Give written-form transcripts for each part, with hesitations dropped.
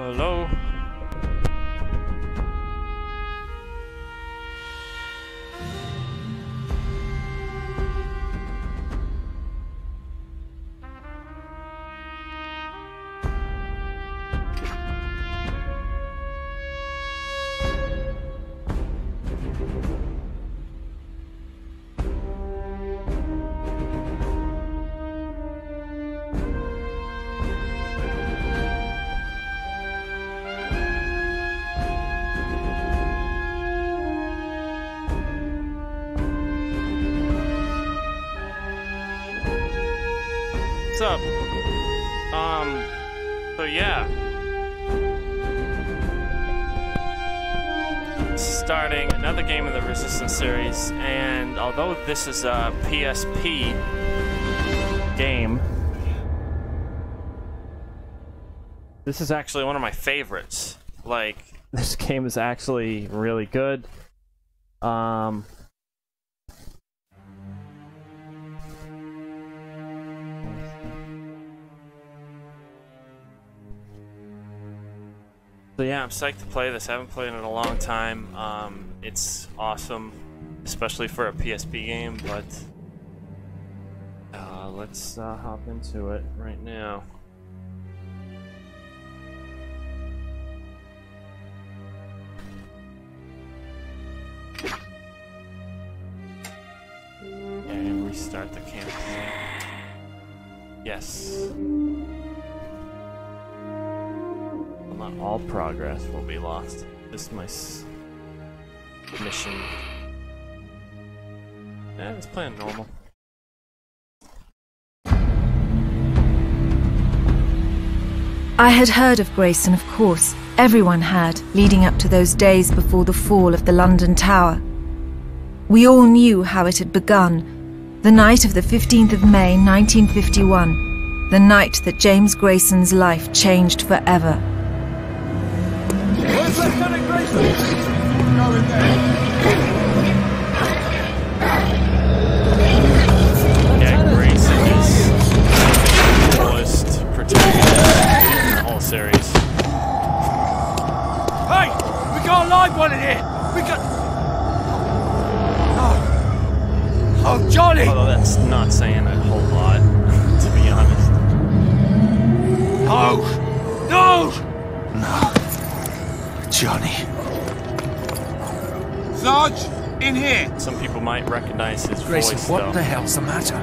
Hello? What's up? So yeah. Starting another game in the Resistance series, and although this is a PSP game, this is actually one of my favorites. Like, this game is actually really good. So yeah, I'm psyched to play this. I haven't played it in a long time. It's awesome, especially for a PSP game, but let's hop into it right now. And restart the campaign. Yes. Not all progress will be lost. This is my mission. Yeah, let's play it normal. I had heard of Grayson, of course. Everyone had, leading up to those days before the fall of the London Tower. We all knew how it had begun. The night of the 15th of May, 1951. The night that James Grayson's life changed forever. Where's Lieutenant Grayson? Go in there. Yeah, Grayson is the coolest protagonist in the whole series. Hey! We got a live one in here! We got... Oh, Johnny! Although that's not saying a whole lot, to be honest. No! No! No. Johnny. Sarge, in here. Some people might recognize his Grayson, voice, what though. the hell's the matter?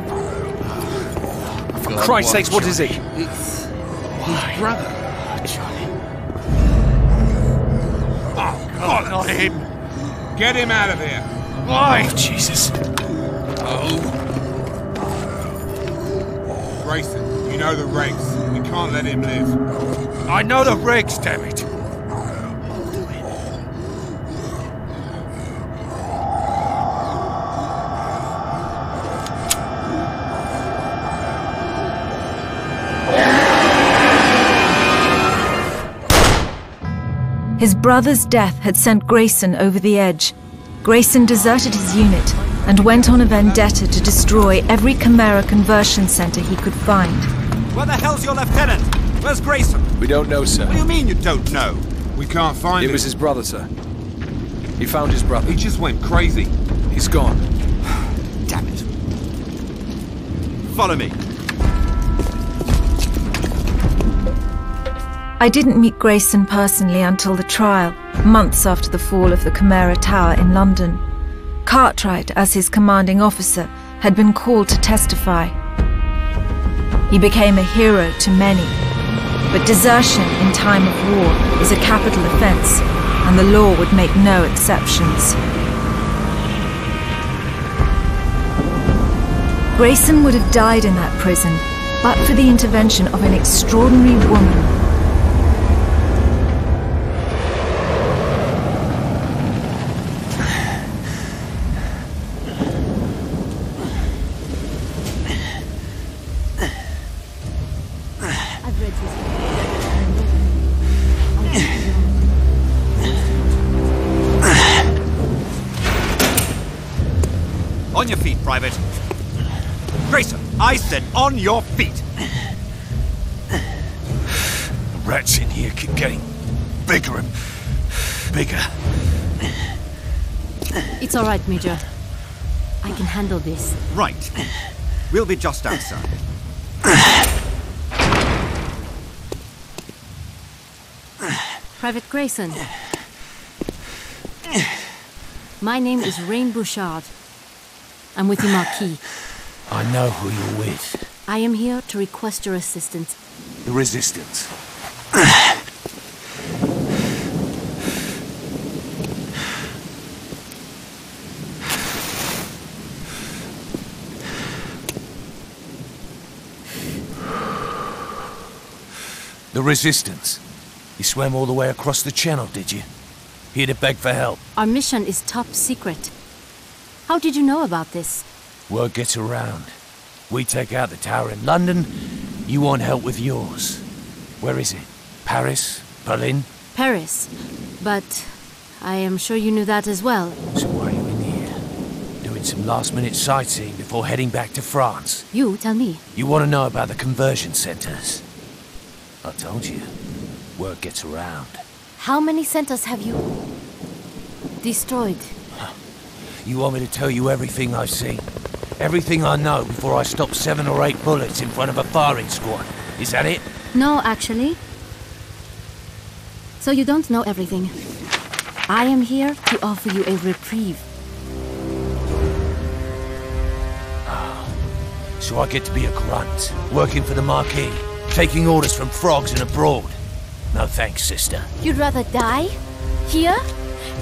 For Christ's sakes, what is he? It's his brother. Johnny. Oh, God, not him. Get him out of here. Why? Oh, Jesus. Oh. Grayson, you know the regs. We can't let him live. I know the regs, damn it. His brother's death had sent Grayson over the edge. Grayson deserted his unit and went on a vendetta to destroy every Chimera conversion center he could find. Where the hell's your lieutenant? Where's Grayson? We don't know, sir. What do you mean you don't know? We can't find him. It was his brother, sir. He found his brother. He just went crazy. He's gone. Damn it. Follow me. I didn't meet Grayson personally until the trial, months after the fall of the Chimera Tower in London. Cartwright, as his commanding officer, had been called to testify. He became a hero to many, but desertion in time of war is a capital offence, and the law would make no exceptions. Grayson would have died in that prison, but for the intervention of an extraordinary woman. On your feet, Private. Grayson, I said on your feet. Rats in here keep getting bigger and bigger. It's all right, Major. I can handle this. Right. We'll be just outside. Private Grayson. My name is Rain Bouchard. I'm with the Marquis. I know who you're with. I am here to request your assistance. The Resistance. The Resistance. You swam all the way across the channel, did you? Here to beg for help. Our mission is top secret. How did you know about this? Word gets around. We take out the tower in London, you want help with yours. Where is it? Paris? Berlin? Paris. But I am sure you knew that as well. So why are you in here? Doing some last-minute sightseeing before heading back to France? You tell me. You want to know about the conversion centers? I told you. Word gets around. How many centers have you destroyed? You want me to tell you everything I've seen? Everything I know before I stop 7 or 8 bullets in front of a firing squad? Is that it? No, actually. So you don't know everything. I am here to offer you a reprieve. So I get to be a grunt, working for the Marquis, taking orders from frogs and abroad. No thanks, sister. You'd rather die? Here?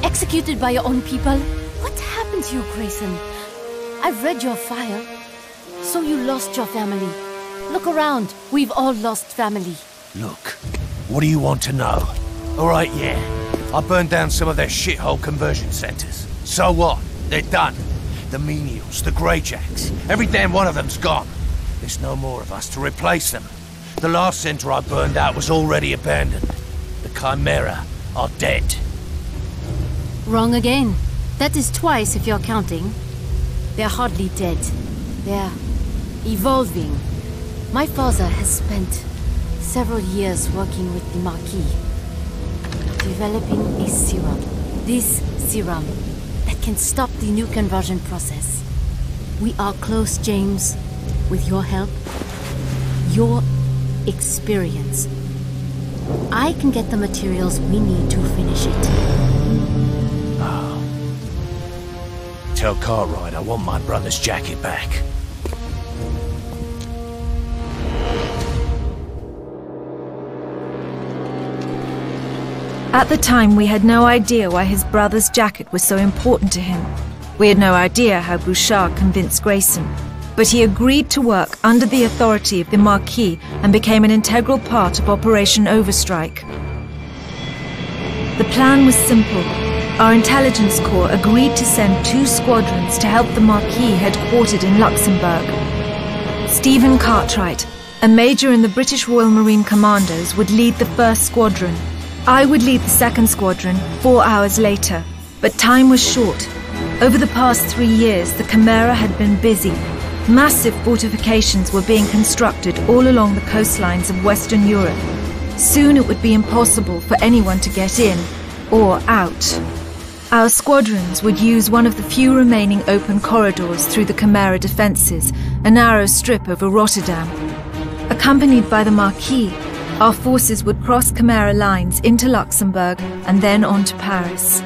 Executed by your own people? What happened to you, Grayson? I've read your file. So you lost your family. Look around. We've all lost family. Look, what do you want to know? Alright, yeah. I burned down some of their shithole conversion centers. So what? They're done. The menials, the greyjacks, every damn one of them's gone. There's no more of us to replace them. The last center I burned out was already abandoned. The Chimera are dead. Wrong again. That is twice if you're counting. They're hardly dead. They're evolving. My father has spent several years working with the Marquis, developing a serum. This serum that can stop the new conversion process. We are close, James. With your help, your experience, I can get the materials we need to finish it. Tell Cartwright I want my brother's jacket back. At the time, we had no idea why his brother's jacket was so important to him. We had no idea how Bouchard convinced Grayson. But he agreed to work under the authority of the Marquis and became an integral part of Operation Overstrike. The plan was simple. Our intelligence corps agreed to send 2 squadrons to help the Marquis headquartered in Luxembourg. Stephen Cartwright, a major in the British Royal Marine Commandos, would lead the 1st squadron. I would lead the 2nd squadron 4 hours later, but time was short. Over the past 3 years, the Chimera had been busy. Massive fortifications were being constructed all along the coastlines of Western Europe. Soon it would be impossible for anyone to get in or out. Our squadrons would use one of the few remaining open corridors through the Chimera defences, a narrow strip over Rotterdam. Accompanied by the Marquis, our forces would cross Chimera lines into Luxembourg and then on to Paris.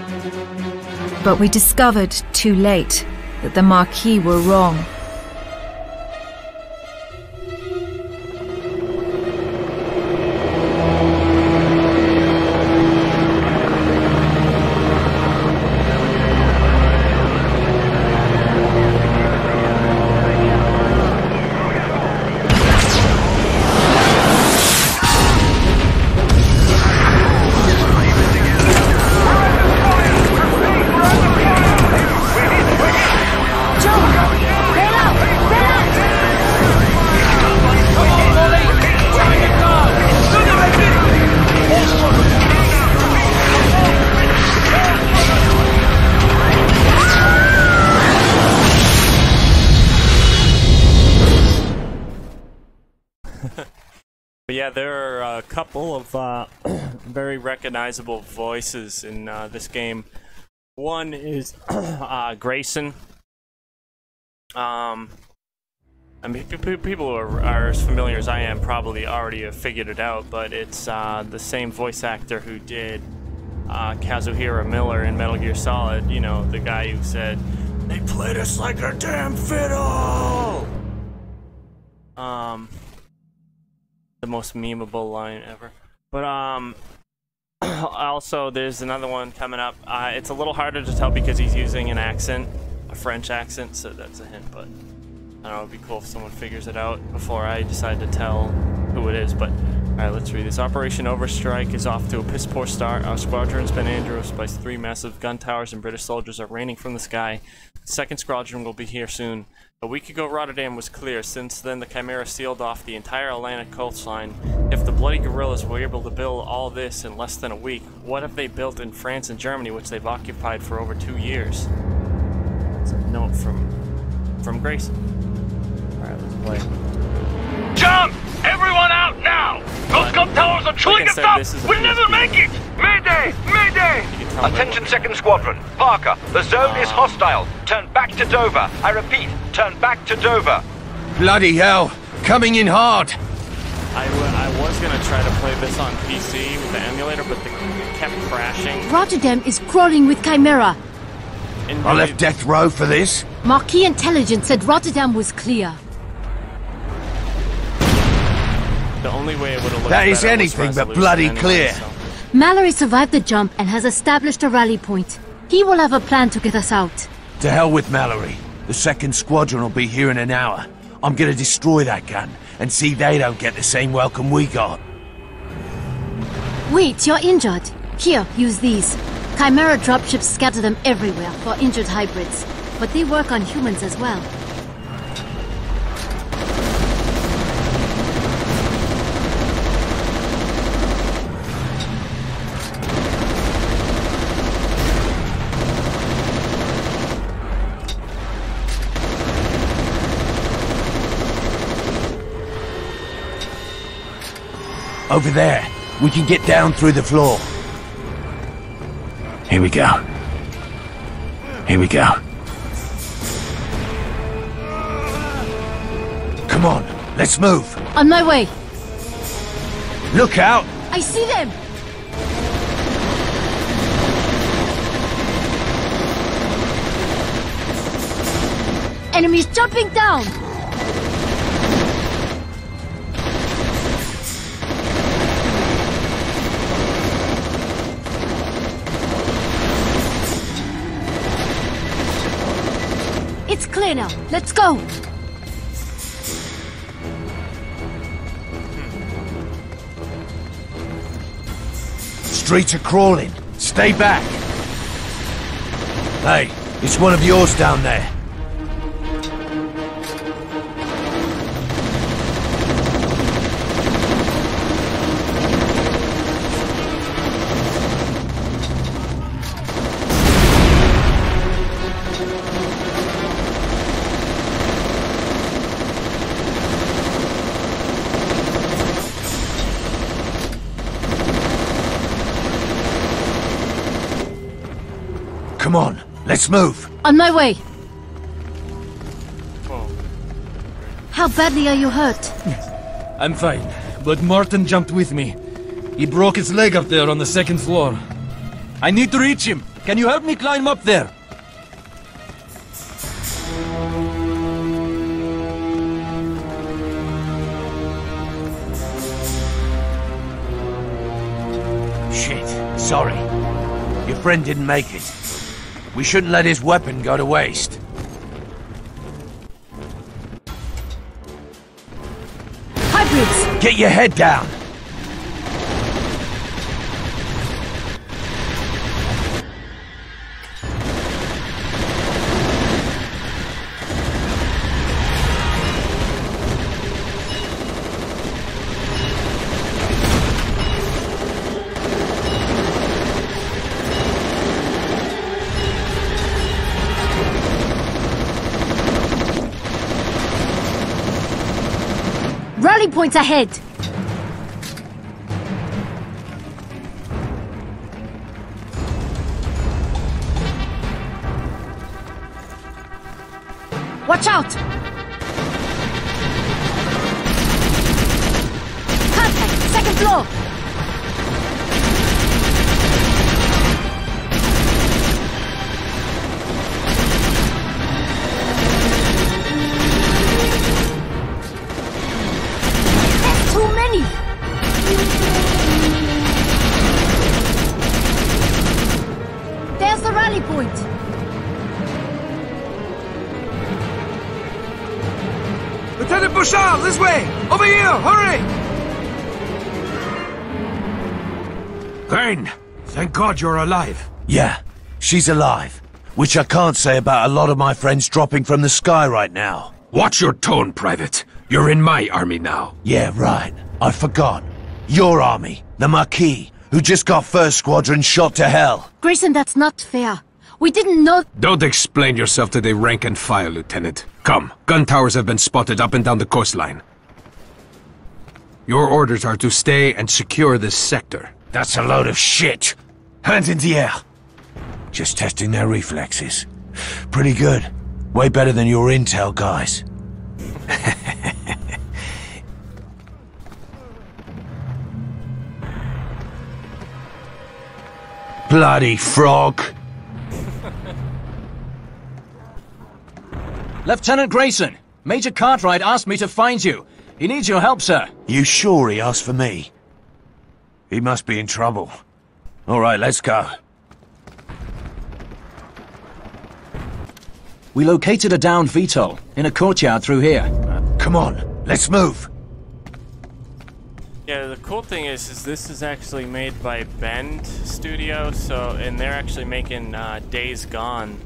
But we discovered too late that the Marquis were wrong. But yeah, there are a couple of very recognizable voices in this game. One is Grayson. I mean, people who are as familiar as I am probably already have figured it out, but it's the same voice actor who did Kazuhira Miller in Metal Gear Solid. You know, the guy who said, "They played us like a damn fiddle!" The most memeable line ever. But also there's another one coming up. It's a little harder to tell because he's using an accent, a French accent, so that's a hint, but I don't know, it'd be cool if someone figures it out before I decide to tell who it is. But alright, let's read this. Operation Overstrike is off to a piss poor start. Our squadron's been ambushed by 3 massive gun towers and British soldiers are raining from the sky. The 2nd squadron will be here soon. A week ago, Rotterdam was clear. Since then, the Chimera sealed off the entire Atlantic coastline. If the bloody guerrillas were able to build all this in less than a week, what have they built in France and Germany, which they've occupied for over 2 years? It's a note from Grayson. Alright, let's play. Jump! Everyone out now! Those gun towers are chilling us up! We'll never make it! Mayday! Mayday! Attention 2nd Squadron. Parker, the zone is hostile. Turn back to Dover. I repeat, turn back to Dover. Bloody hell! Coming in hard! I was gonna try to play this on PC with the emulator, but it kept crashing. Rotterdam is crawling with Chimera. I left death row for this. Marquis Intelligence said Rotterdam was clear. The only way it would have looked That is better was anything but resolution bloody anyway, clear. so. Mallory survived the jump and has established a rally point. He will have a plan to get us out. To hell with Mallory. The 2nd Squadron will be here in an hour. I'm gonna destroy that gun and see they don't get the same welcome we got. Wait, you're injured. Here, use these. Chimera dropships scatter them everywhere for injured hybrids, but they work on humans as well. Over there. We can get down through the floor. Here we go. Here we go. Come on, let's move. On my way. Look out! I see them! Enemies jumping down! It's clear now. Let's go! Streets are crawling. Stay back. Hey, it's one of yours down there. Come on, let's move. On my way. How badly are you hurt? I'm fine, but Martin jumped with me. He broke his leg up there on the 2nd floor. I need to reach him. Can you help me climb up there? Shit, sorry. Your friend didn't make it. We shouldn't let his weapon go to waste. Hybrids! Get your head down! Rally points ahead! Watch out! Contact! Second floor! There's too many! There's the rally point! Lieutenant Bouchard, this way! Over here, hurry! Crane, thank God you're alive. Yeah, she's alive. Which I can't say about a lot of my friends dropping from the sky right now. Watch your tone, Private. You're in my army now. Yeah, right. I forgot. Your army, the Marquis, who just got 1st Squadron shot to hell. Grayson, that's not fair. We didn't know— Don't explain yourself to the rank and file, Lieutenant. Come, gun towers have been spotted up and down the coastline. Your orders are to stay and secure this sector. That's a load of shit. Hands in the air. Just testing their reflexes. Pretty good. Way better than your intel guys. Bloody frog. Lieutenant Grayson, Major Cartwright asked me to find you. He needs your help, sir. You sure he asked for me? He must be in trouble. All right, let's go. We located a downed VTOL in a courtyard through here. Come on, let's move. Yeah, the cool thing is this is actually made by Bend Studio, and they're actually making Days Gone.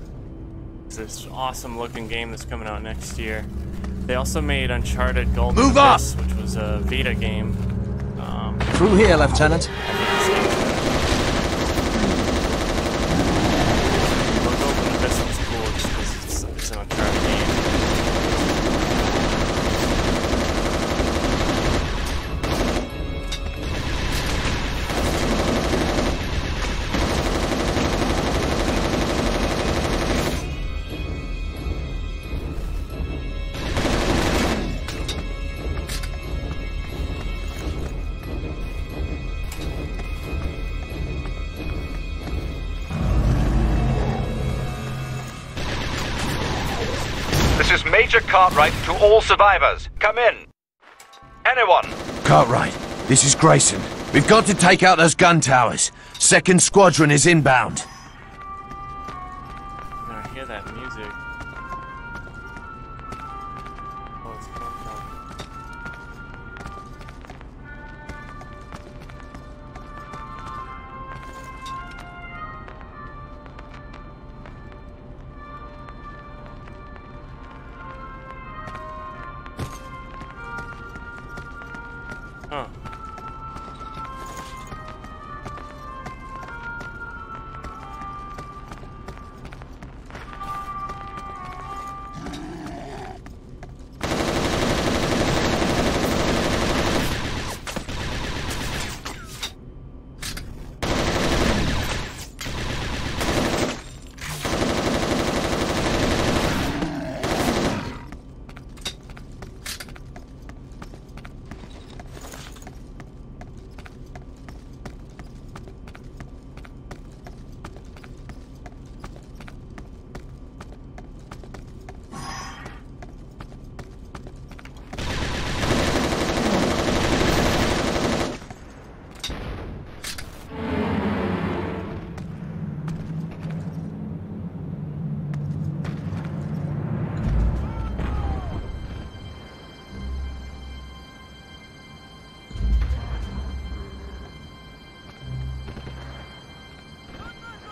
It's this awesome looking game that's coming out next year. They also made Uncharted Golden Abyss, which was a Vita game. Through here, Lieutenant. Golden Abyss was cool just because it's an Uncharted game. This is Major Cartwright to all survivors. Come in. Anyone? Cartwright, this is Grayson. We've got to take out those gun towers. 2nd Squadron is inbound. I hear that music. Oh, it's huh.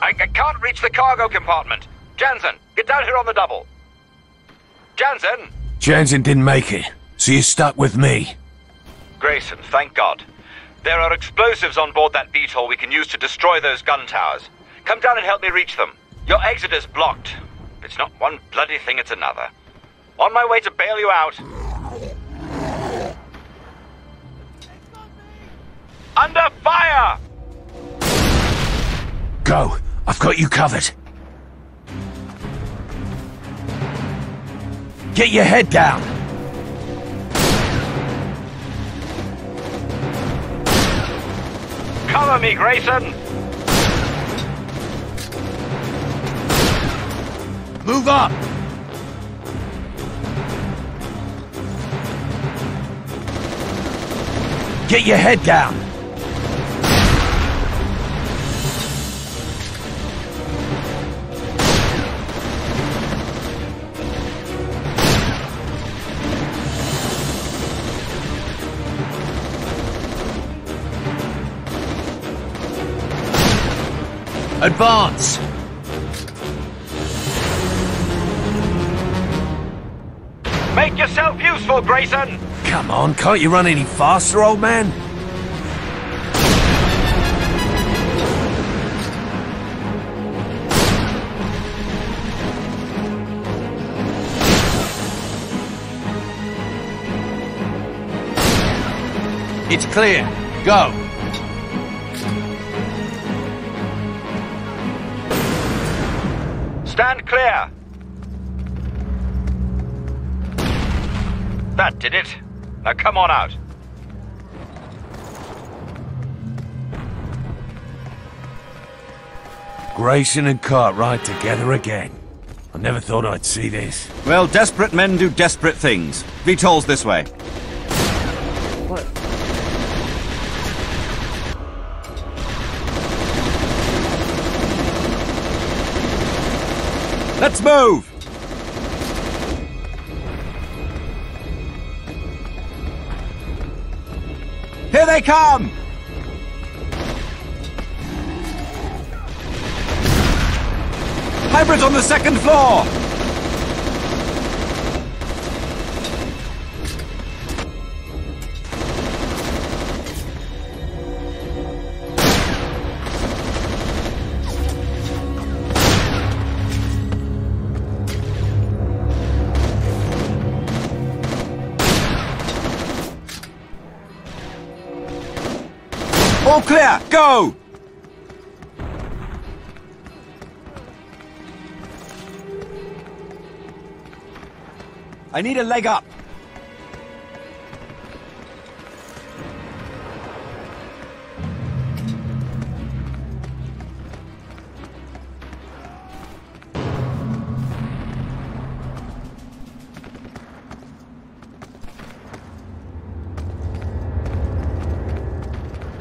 I can't reach the cargo compartment. Jansen, get down here on the double. Jansen! Jansen didn't make it, so you're stuck with me. Grayson, thank God. There are explosives on board that VTOL we can use to destroy those gun towers. Come down and help me reach them. Your exit is blocked. It's not one bloody thing, it's another. On my way to bail you out. Under fire! Go. I've got you covered. Get your head down! Cover me, Grayson! Move up! Get your head down! Advance! Make yourself useful, Grayson! Come on, can't you run any faster, old man? It's clear. Go. Stand clear! That did it. Now come on out. Grayson and Cartwright together again. I never thought I'd see this. Well, desperate men do desperate things. VTOL's this way. What? Let's move! Here they come! Hybrids on the second floor! All clear, go! I need a leg up.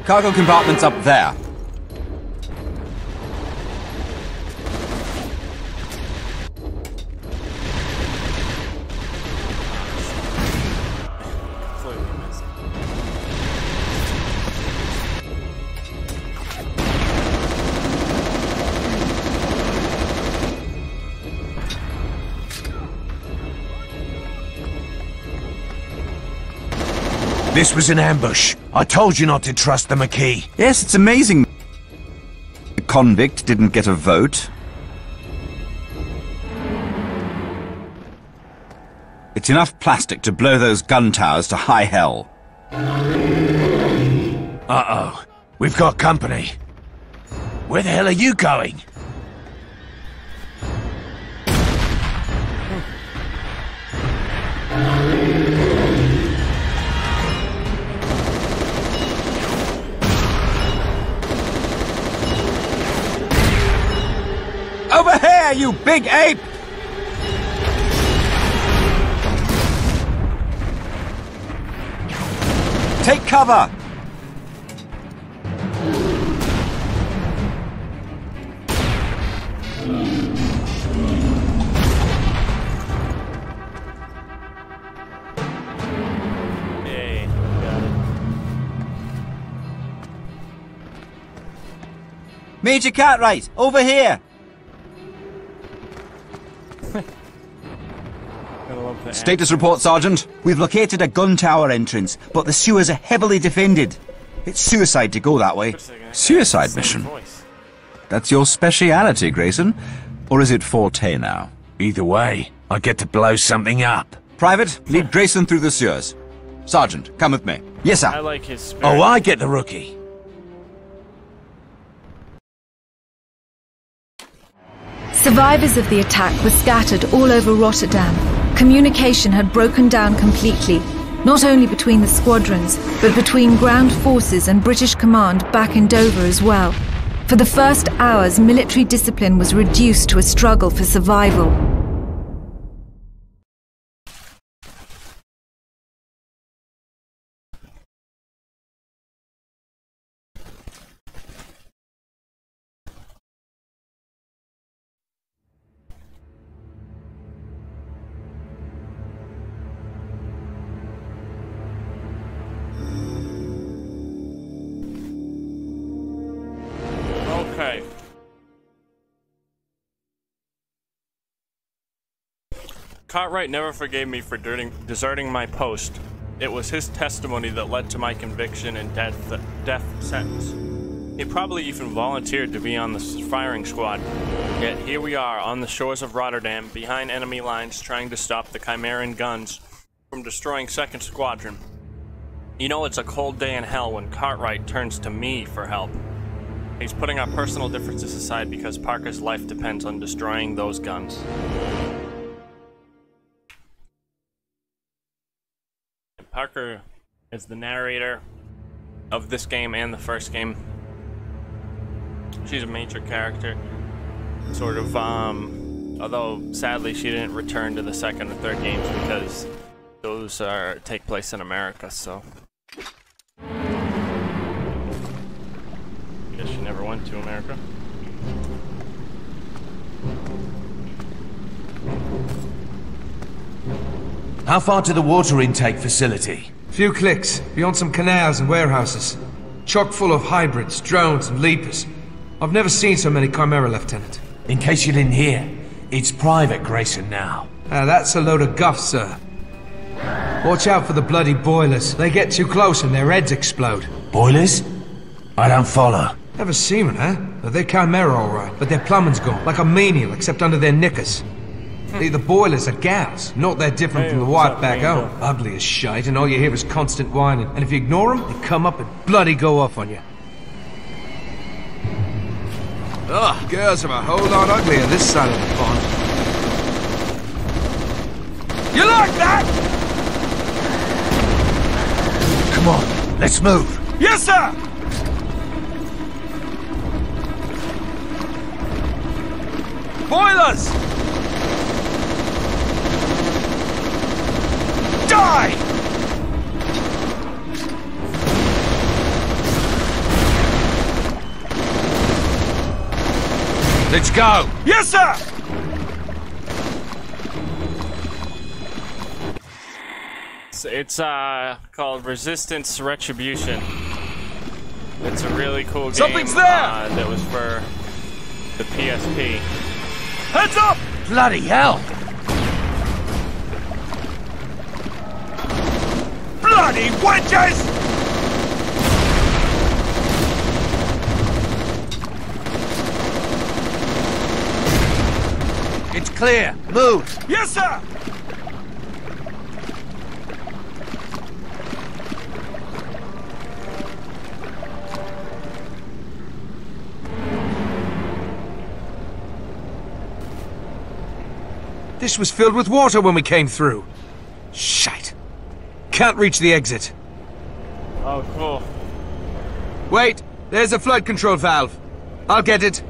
Cargo compartment's up there. This was an ambush. I told you not to trust the McKee. Yes, it's amazing the convict didn't get a vote. It's enough plastic to blow those gun towers to high hell. Uh-oh. We've got company. Where the hell are you going? Over here, you big ape! Take cover! Hey, got it. Major Cartwright, over here! Status report, Sergeant. We've located a gun tower entrance, but the sewers are heavily defended. It's suicide to go that way. Suicide mission? That's your speciality, Grayson? Or is it forte now? Either way, I get to blow something up. Private, lead Grayson through the sewers. Sergeant, come with me. Yes, sir. I like his spirit. Oh, I get the rookie. Survivors of the attack were scattered all over Rotterdam. Communication had broken down completely, not only between the squadrons, but between ground forces and British command back in Dover as well. For the first hours, military discipline was reduced to a struggle for survival. Okay. Cartwright never forgave me for deserting my post. It was his testimony that led to my conviction and death sentence. He probably even volunteered to be on the firing squad. Yet here we are on the shores of Rotterdam, behind enemy lines, trying to stop the Chimeran guns from destroying 2nd Squadron. You know it's a cold day in hell when Cartwright turns to me for help. He's putting our personal differences aside because Parker's life depends on destroying those guns. And Parker is the narrator of this game and the first game. She's a major character. Sort of, although sadly she didn't return to the 2nd or 3rd games because those take place in America, so. I guess she never went to America. How far to the water intake facility? Few clicks, beyond some canals and warehouses. Chock full of hybrids, drones and leapers. I've never seen so many Chimera, Lieutenant. In case you didn't hear, it's Private Grayson now. That's a load of guff, sir. Watch out for the bloody boilers. They get too close and their heads explode. Boilers? I don't follow. Never seen them, huh? They're Chimera, alright, but their plumbing's gone. Like a menial, except under their knickers. The boilers are gals, not that different from the wife back home. Ugly as shite, and all you hear is constant whining. And if you ignore them, they come up and bloody go off on you. Ugh, girls are a whole lot uglier this side of the pond. You like that? Come on, let's move. Yes, sir! Boilers! Die! Let's go! Yes, sir! It's called Resistance Retribution. It's a really cool game. Something's there! That was for the PSP. Heads up! Bloody hell! Bloody wedges! It's clear. Move. Yes, sir! This was filled with water when we came through. Shite. Can't reach the exit. Oh, cool. Wait, there's a flood control valve. I'll get it.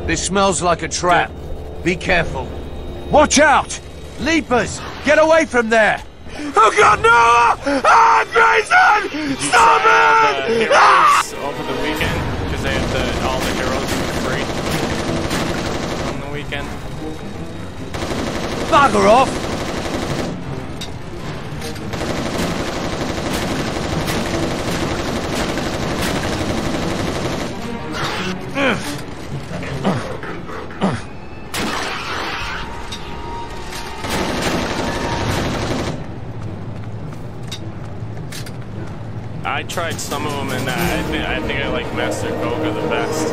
This smells like a trap. Be careful. Watch out! Leapers! Get away from there! Oh God, no! Ah, Grayson! Stop it! Heroes over the weekend because they had all the heroes for free on the weekend. Bugger off! I tried some of them, and I think I like Master Koga the best.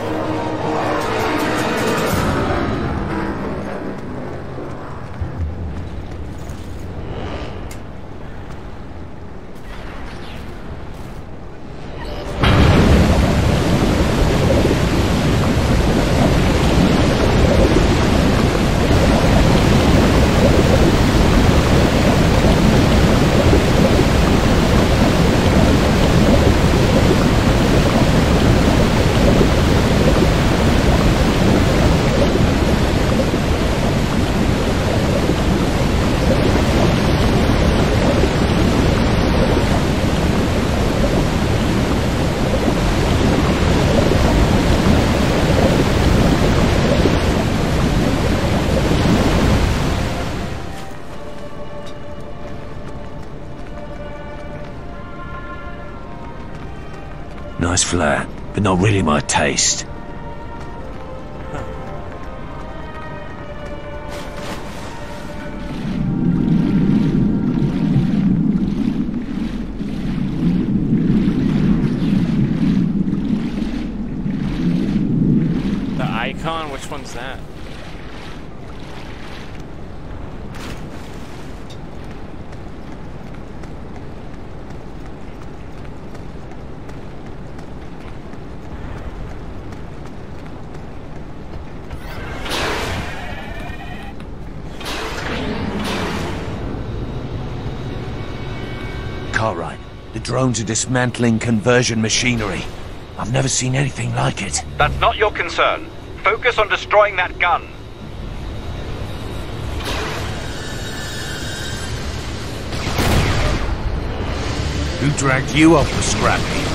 Nice flat, but not really my taste. The icon? Which one's that? Cartwright, the drones are dismantling conversion machinery. I've never seen anything like it. That's not your concern. Focus on destroying that gun. Who dragged you off the scrap heap?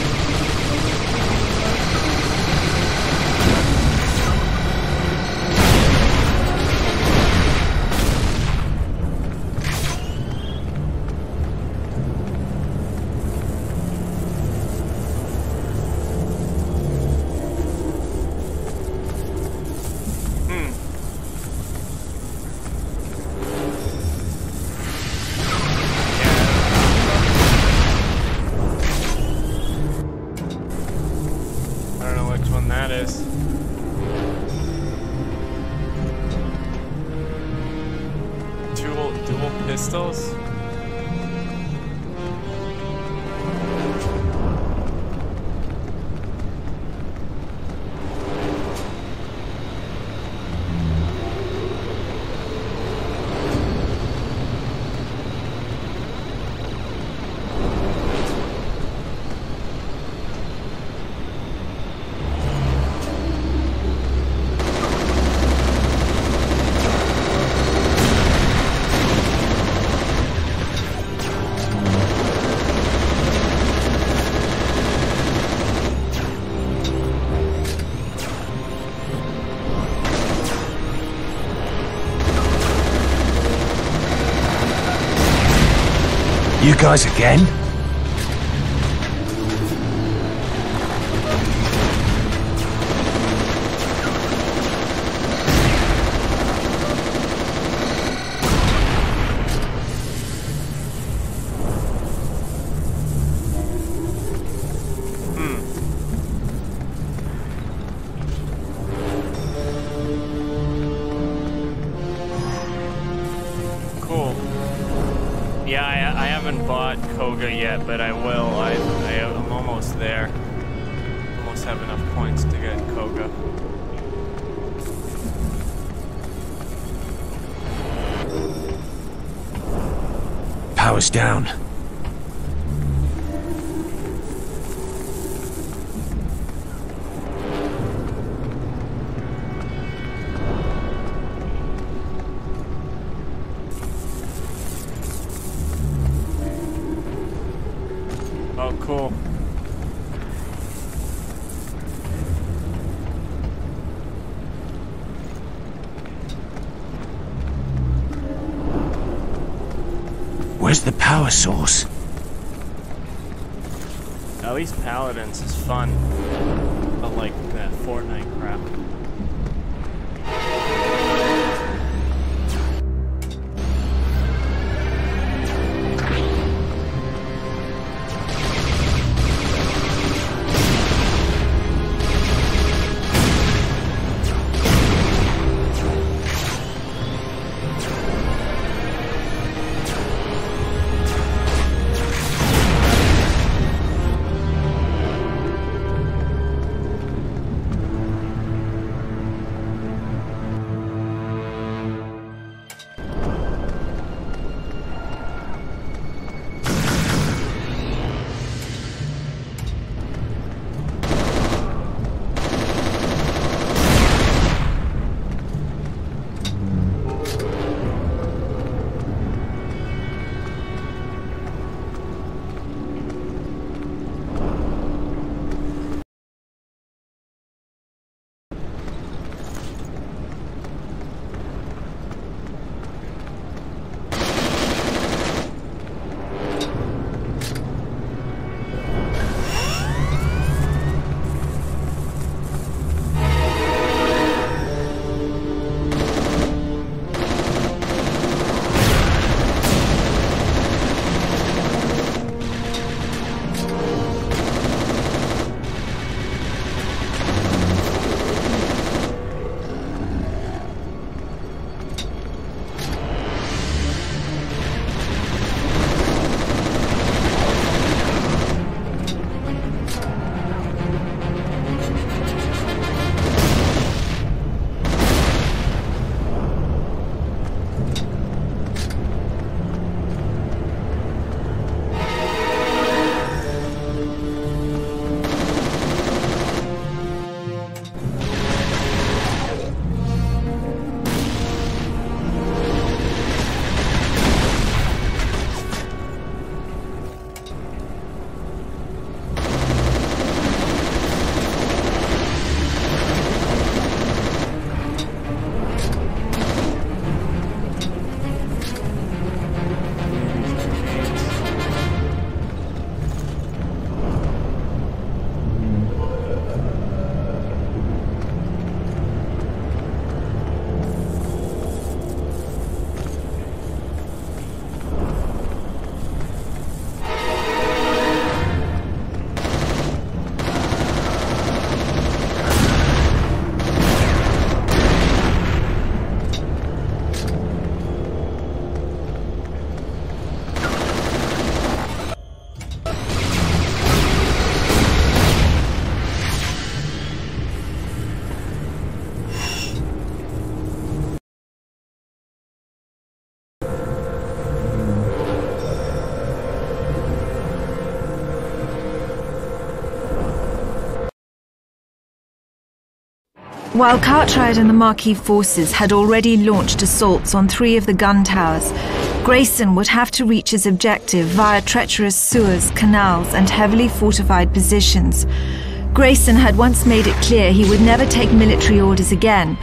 Dual pistols? You guys again? Cool. Yeah, I haven't bought Koga yet, but I will. I'm almost there. Almost have enough points to get Koga. Power's down. Oh, cool. Where's the power source? At least Paladins is fun. Unlike that Fortnite crap. While Cartwright and the Marquis forces had already launched assaults on 3 of the gun towers, Grayson would have to reach his objective via treacherous sewers, canals, and heavily fortified positions. Grayson had once made it clear he would never take military orders again,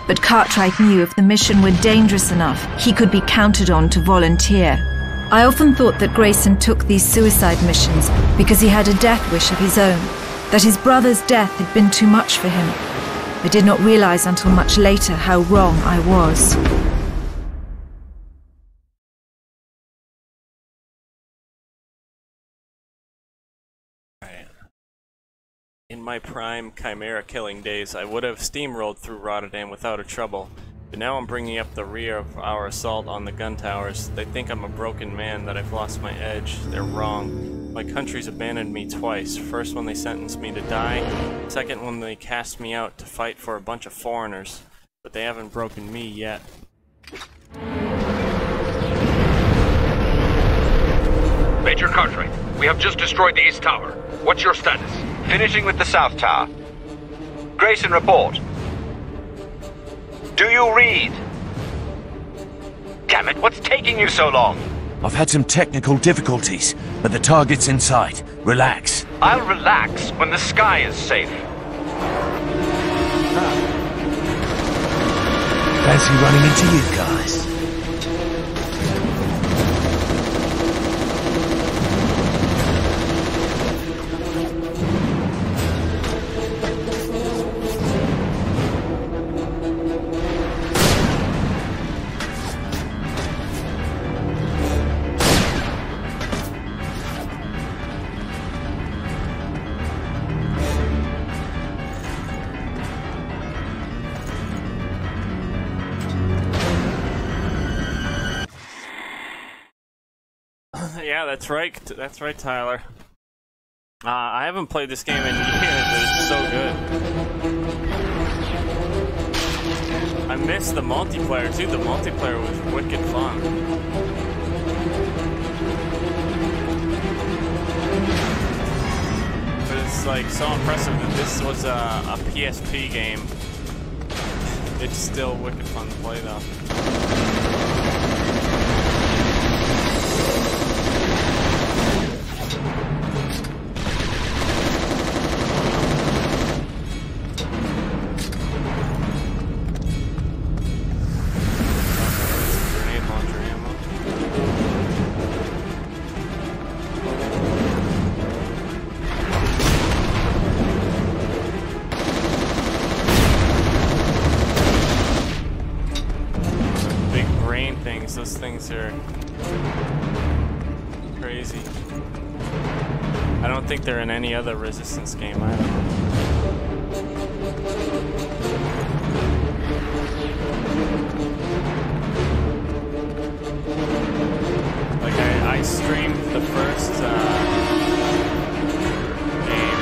but Cartwright knew if the mission were dangerous enough, he could be counted on to volunteer. I often thought that Grayson took these suicide missions because he had a death wish of his own, that his brother's death had been too much for him. I did not realize until much later how wrong I was. In my prime Chimera killing days, I would have steamrolled through Rotterdam without a trouble, but now I'm bringing up the rear of our assault on the gun towers. They think I'm a broken man, that I've lost my edge. They're wrong. My country's abandoned me twice. First when they sentenced me to die, second when they cast me out to fight for a bunch of foreigners. But they haven't broken me yet. Major Cartwright, we have just destroyed the East Tower. What's your status? Finishing with the South Tower. Grayson, report. Do you read? Damn it, what's taking you so long? I've had some technical difficulties, but the target's in sight. Relax. I'll relax when the sky is safe. Fancy running into you guys. Yeah, that's right, Tyler. I haven't played this game in years, but it's so good. I missed the multiplayer too. The multiplayer was wicked fun. But it's like so impressive that this was a PSP game. It's still wicked fun to play though. Those things are crazy. I don't think they're in any other Resistance game either. Like I streamed the first game.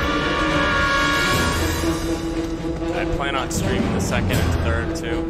I plan on streaming the second and third too.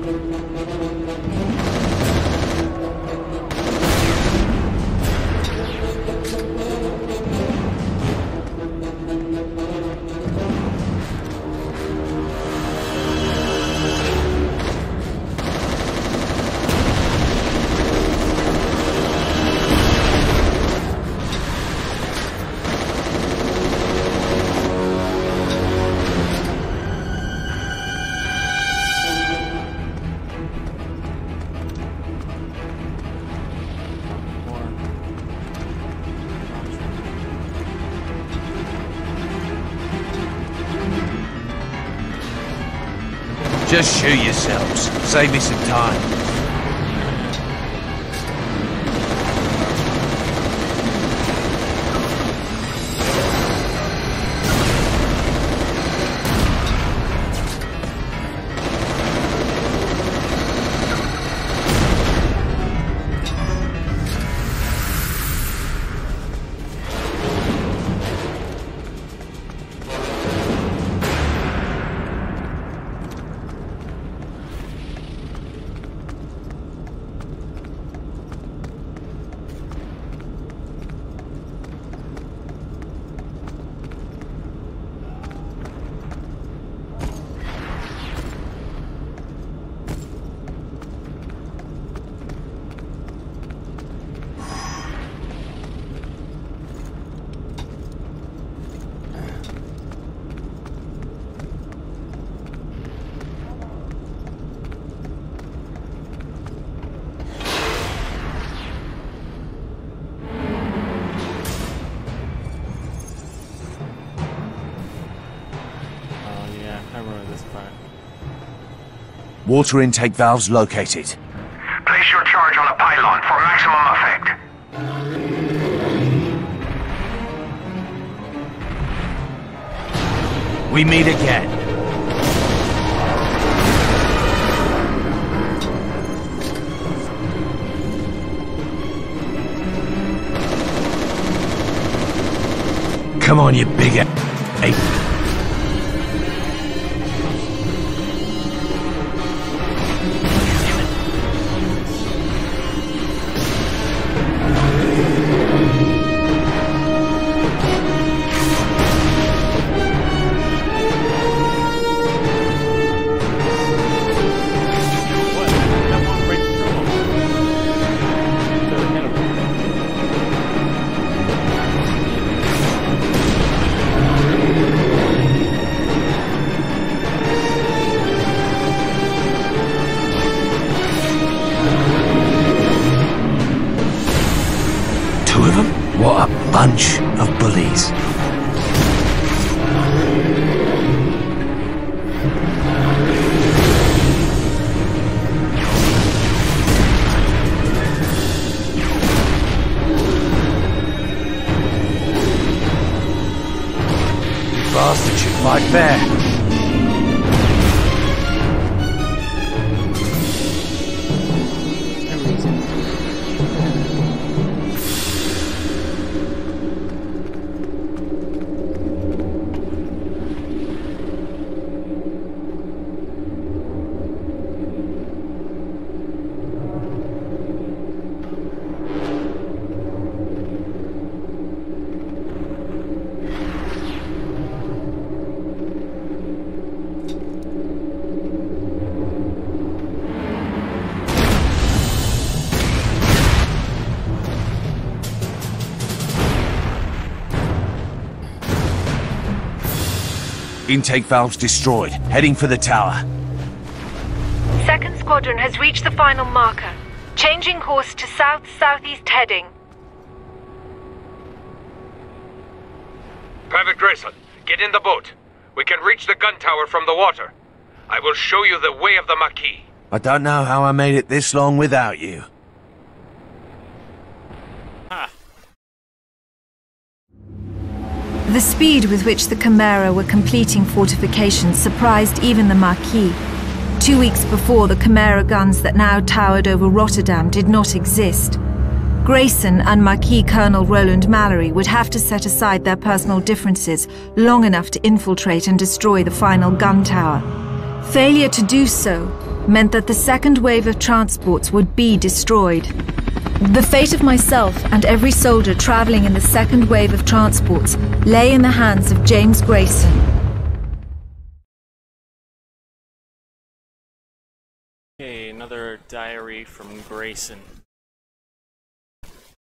Just shoot yourselves. Save me some time. remember this part. Water intake valves located. Place your charge on the pylon for maximum effect. We meet again. Come on, you big ape. What a bunch of bullies. You bastards should fight fair. Intake valves destroyed. Heading for the tower. Second squadron has reached the final marker. Changing course to south-southeast heading. Private Grayson, get in the boat. We can reach the gun tower from the water. I will show you the way of the Maquis. I don't know how I made it this long without you. The speed with which the Chimera were completing fortifications surprised even the Marquis. 2 weeks before, the Chimera guns that now towered over Rotterdam did not exist. Grayson and Marquis Colonel Roland Mallory would have to set aside their personal differences long enough to infiltrate and destroy the final gun tower. Failure to do so meant that the second wave of transports would be destroyed. The fate of myself and every soldier traveling in the second wave of transports lay in the hands of James Grayson. Okay, another diary from Grayson.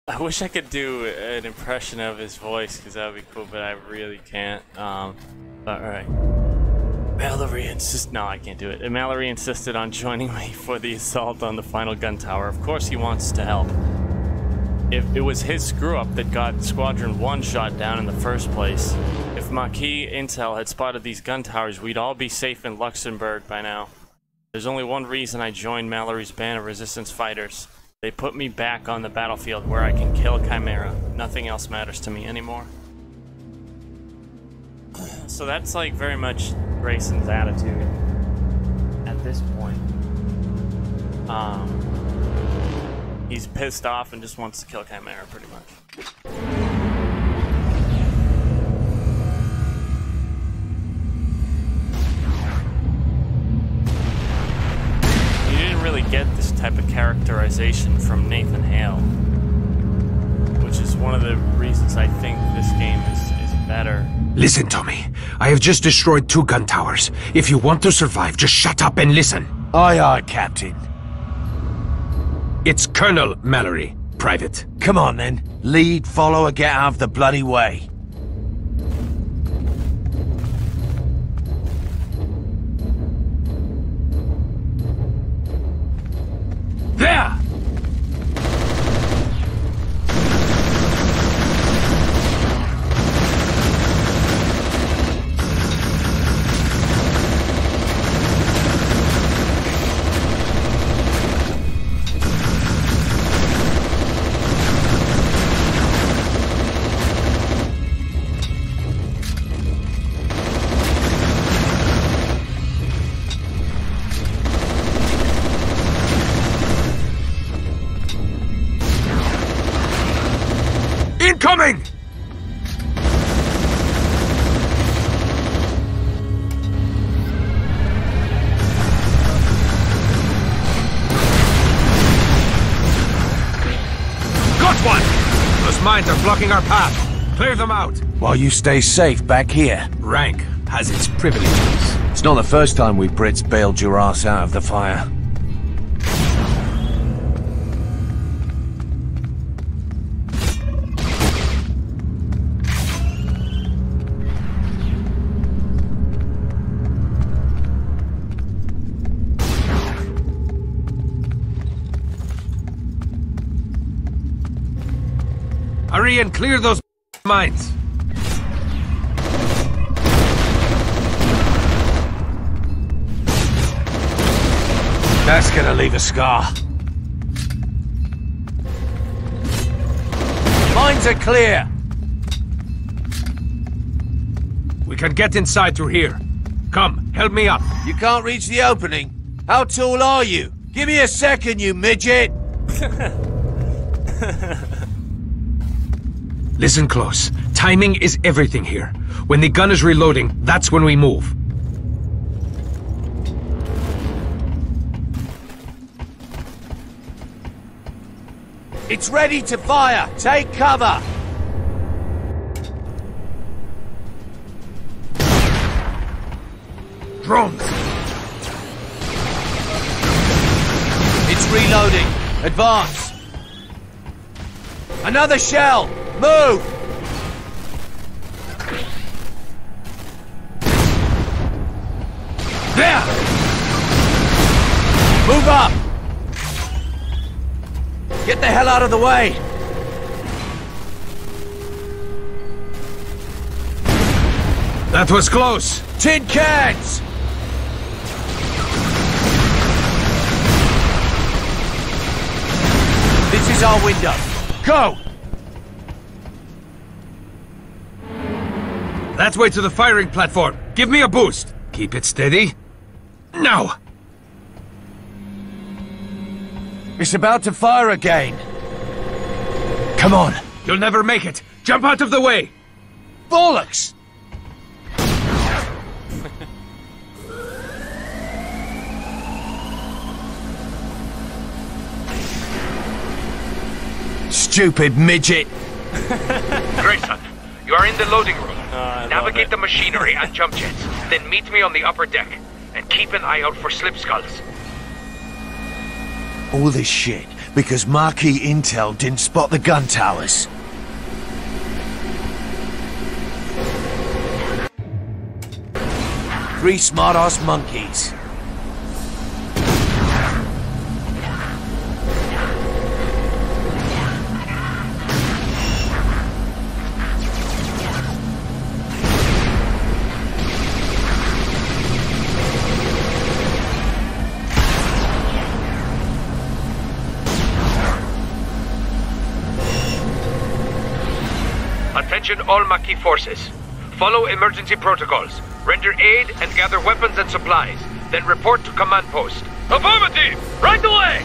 I wish I could do an impression of his voice, because that would be cool, but I really can't. Alright. Mallory insisted— no, I can't do it. Mallory insisted on joining me for the assault on the final gun tower. Of course he wants to help. If it was his screw-up that got Squadron 1 shot down in the first place, if Maquis Intel had spotted these gun towers, we'd all be safe in Luxembourg by now. There's only one reason I joined Mallory's band of resistance fighters. They put me back on the battlefield where I can kill Chimera. Nothing else matters to me anymore. So that's like very much Grayson's attitude at this point. He's pissed off and just wants to kill Chimera pretty much. You didn't really get this type of characterization from Nathan Hale, which is one of the reasons I think this game is better. Listen to me. I have just destroyed 2 gun towers. If you want to survive, just shut up and listen. Aye, aye, Captain. It's Colonel Mallory, Private. Come on, then. Lead, follow, or get out of the bloody way. There! mines are blocking our path. Clear them out. While you stay safe back here. Rank has its privileges. It's not the first time we Brits bailed your ass out of the fire. Hurry and clear those mines. That's gonna leave a scar. Mines are clear. We can get inside through here. Come, help me up. You can't reach the opening. How tall are you? Give me a second, you midget! Listen close. Timing is everything here. When the gun is reloading, that's when we move. It's ready to fire! Take cover! Drones! It's reloading. Advance. Another shell! Move! There! Move up! Get the hell out of the way! That was close! Tin cans! This is our window. Go! That way to the firing platform. Give me a boost. Keep it steady. Now! It's about to fire again. Come on. You'll never make it. Jump out of the way. Bollocks! Stupid midget. Grayson, you are in the loading room. Navigate the machinery and jump jets. Then meet me on the upper deck. And keep an eye out for slip skulls. All this shit because Marquis Intel didn't spot the gun towers. Three smart-ass monkeys. Attention all Maquis forces. Follow emergency protocols. Render aid and gather weapons and supplies. Then report to command post. Affirmative! Right away!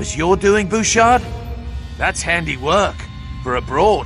was your doing, Bouchard? That's handy work for abroad.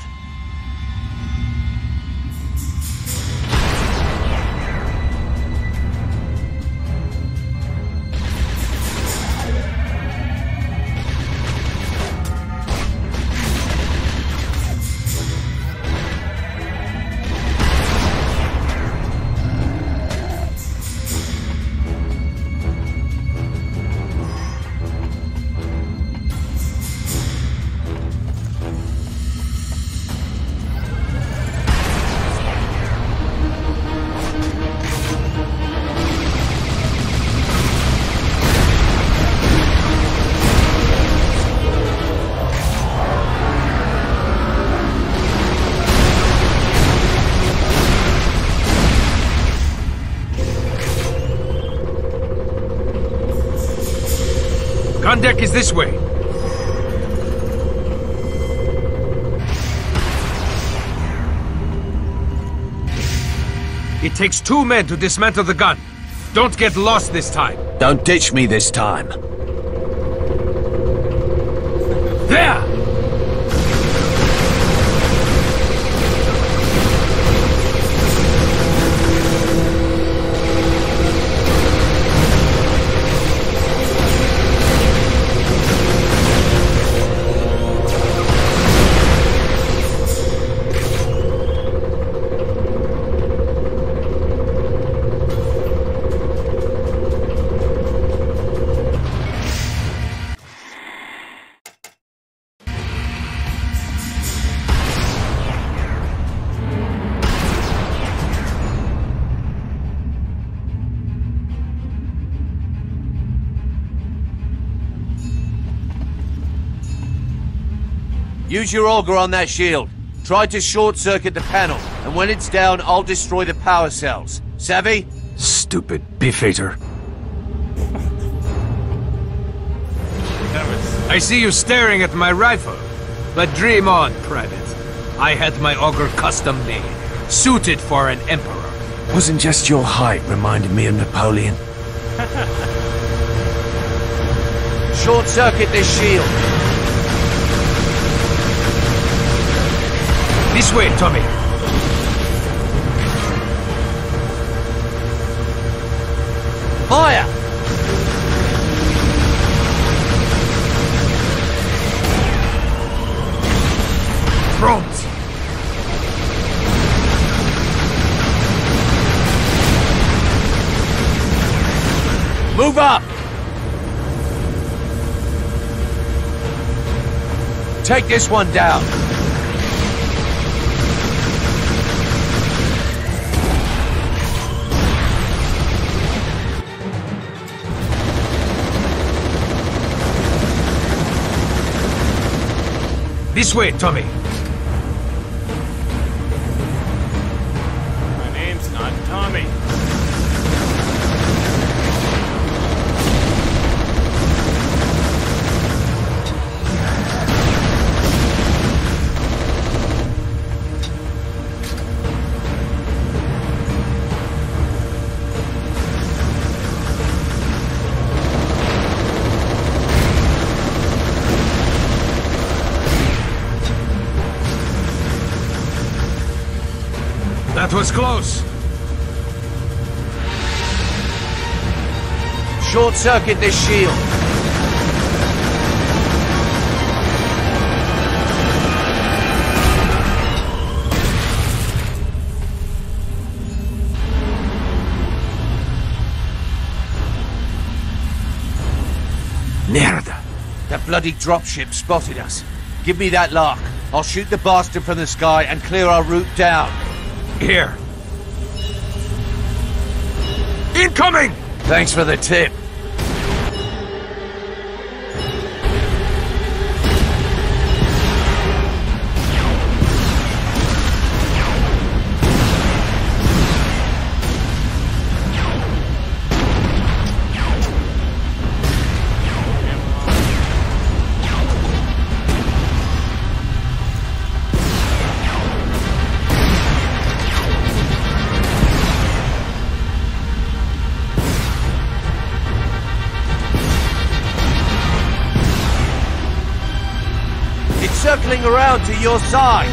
Gun deck is this way. It takes 2 men to dismantle the gun. Don't get lost this time. Don't ditch me this time. There! Use your auger on that shield. Try to short-circuit the panel, and when it's down, I'll destroy the power cells. Savvy? Stupid beef-eater. I see you staring at my rifle. But dream on, Private. I had my auger custom-made, suited for an emperor. Wasn't just your height reminding me of Napoleon. Short-circuit this shield. This way, Tommy. Fire! Front! Move up! Take this one down. This way, Tommy. My name's not Tommy. That was close. Short-circuit this shield. Merda. That bloody dropship spotted us. Give me that lock. I'll shoot the bastard from the sky and clear our route down. Here. Incoming! Thanks for the tip. circling around to your side.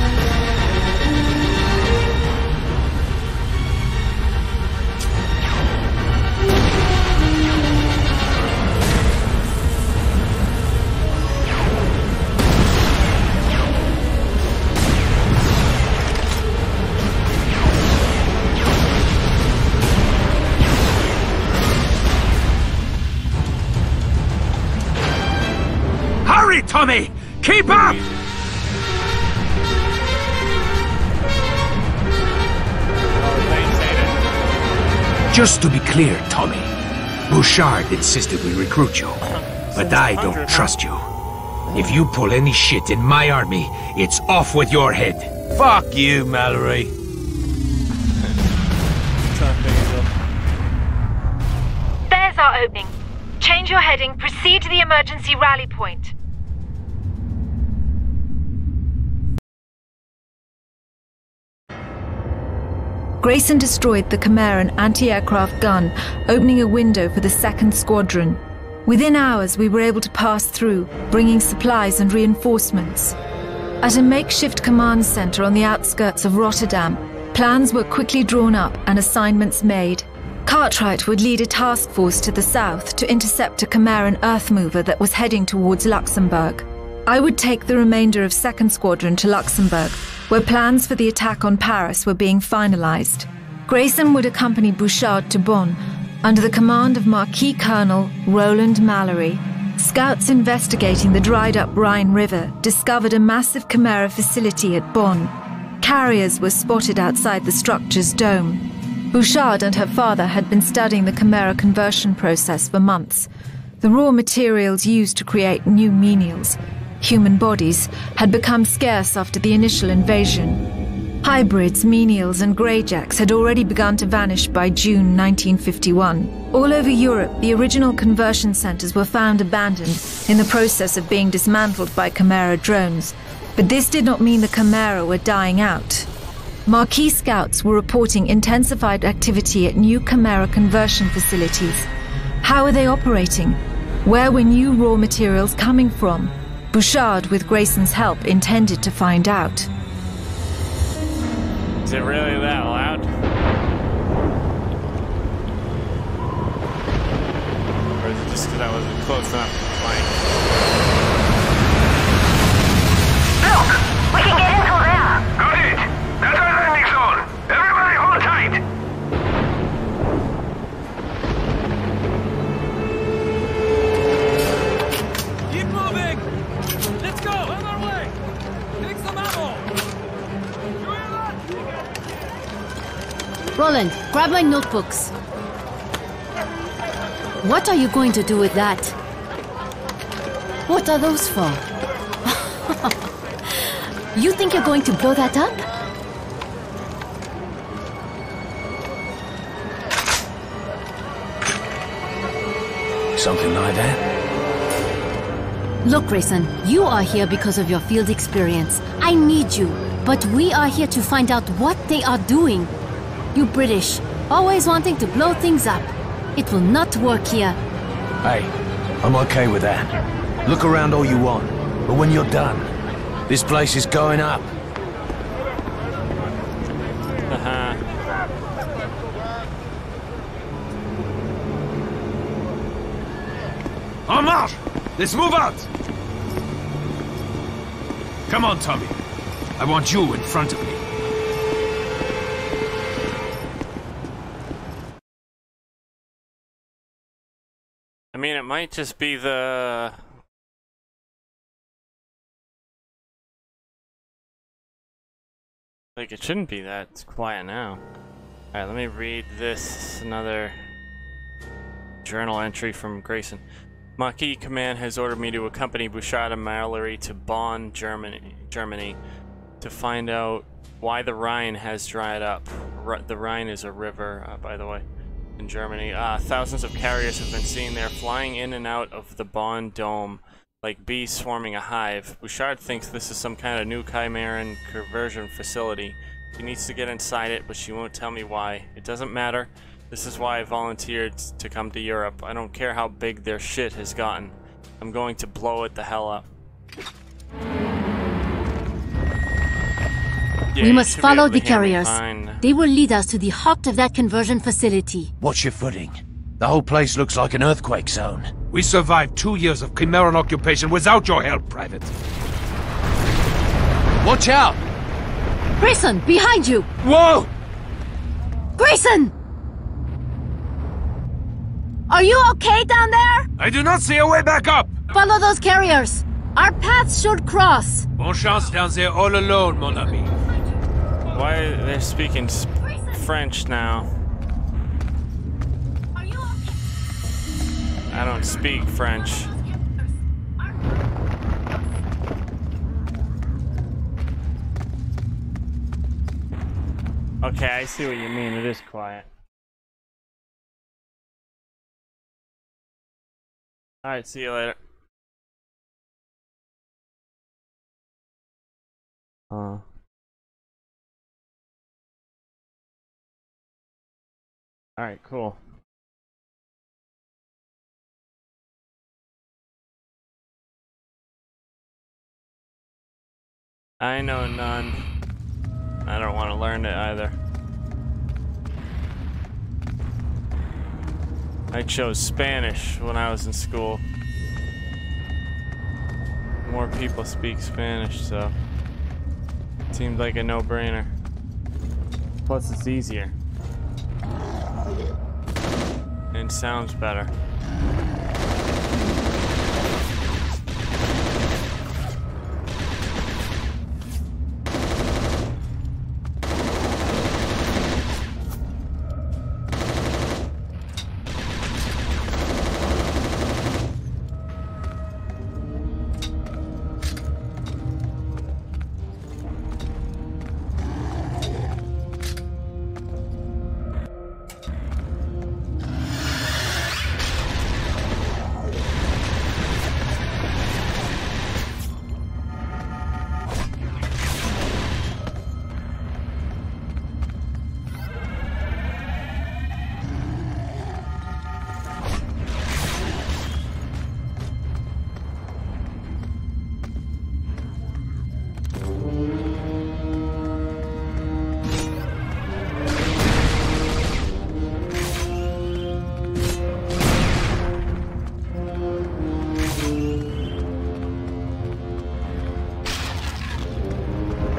Hurry, Tommy! Keep up! Just to be clear, Tommy, Bouchard insisted we recruit you, but I don't trust you. If you pull any shit in my army, it's off with your head. Fuck you, Mallory. There's our opening. Change your heading, proceed to the emergency rally point. Grayson destroyed the Chimeran anti-aircraft gun, opening a window for the 2nd Squadron. Within hours, we were able to pass through, bringing supplies and reinforcements. At a makeshift command center on the outskirts of Rotterdam, plans were quickly drawn up and assignments made. Cartwright would lead a task force to the south to intercept a Chimeran earthmover that was heading towards Luxembourg. I would take the remainder of 2nd Squadron to Luxembourg, where plans for the attack on Paris were being finalized. Grayson would accompany Bouchard to Bonn, under the command of Marquis Colonel Roland Mallory. Scouts investigating the dried-up Rhine River discovered a massive Chimera facility at Bonn. Carriers were spotted outside the structure's dome. Bouchard and her father had been studying the Chimera conversion process for months. The raw materials used to create new menials, human bodies, had become scarce after the initial invasion. Hybrids, menials, and greyjacks had already begun to vanish by June 1951. All over Europe, the original conversion centers were found abandoned in the process of being dismantled by Chimera drones. But this did not mean the Chimera were dying out. Marquis scouts were reporting intensified activity at new Chimera conversion facilities. How were they operating? Where were new raw materials coming from? Bouchard, with Grayson's help, intended to find out. Is it really that loud? Or is it just because I wasn't close enough to the plane? Look! We can get into there! Got it! That's our landing zone! Everybody hold tight! Keep moving! Let's go! On our way! Take some ammo! Roland, grab my notebooks. What are you going to do with that? What are those for? You think you're going to blow that up? Something like that? Look, Grayson, you are here because of your field experience. I need you, but we are here to find out what they are doing. You British, always wanting to blow things up. It will not work here. Hey, I'm okay with that. Look around all you want, but when you're done, this place is going up. En marche! Let's move out! Come on, Tommy. I want you in front of me. I mean, it might just be the... Like, it shouldn't be that. It's quiet now. Alright, let me read this. Another journal entry from Grayson. Marquis Command has ordered me to accompany Bouchard and Mallory to Bonn, Germany, to find out why the Rhine has dried up. The Rhine is a river, by the way, in Germany. Thousands of carriers have been seen there flying in and out of the Bonn dome like bees swarming a hive. Bouchard thinks this is some kind of new Chimeran conversion facility. She needs to get inside it, but she won't tell me why. It doesn't matter. This is why I volunteered to come to Europe. I don't care how big their shit has gotten. I'm going to blow it the hell up. We must follow the carriers. They will lead us to the heart of that conversion facility. Watch your footing. The whole place looks like an earthquake zone. We survived 2 years of Chimeran occupation without your help, Private. Watch out! Grayson, behind you! Whoa! Grayson! Are you okay down there? I do not see a way back up! Follow those carriers. Our paths should cross. Bon chance down there all alone, mon ami. Why are they speaking French now? I don't speak French. Okay, I see what you mean. It is quiet. Alright, see you later. Alright, cool. I know none. I don't want to learn it either. I chose Spanish when I was in school. More people speak Spanish, so it seemed like a no-brainer. Plus, it's easier. And sounds better.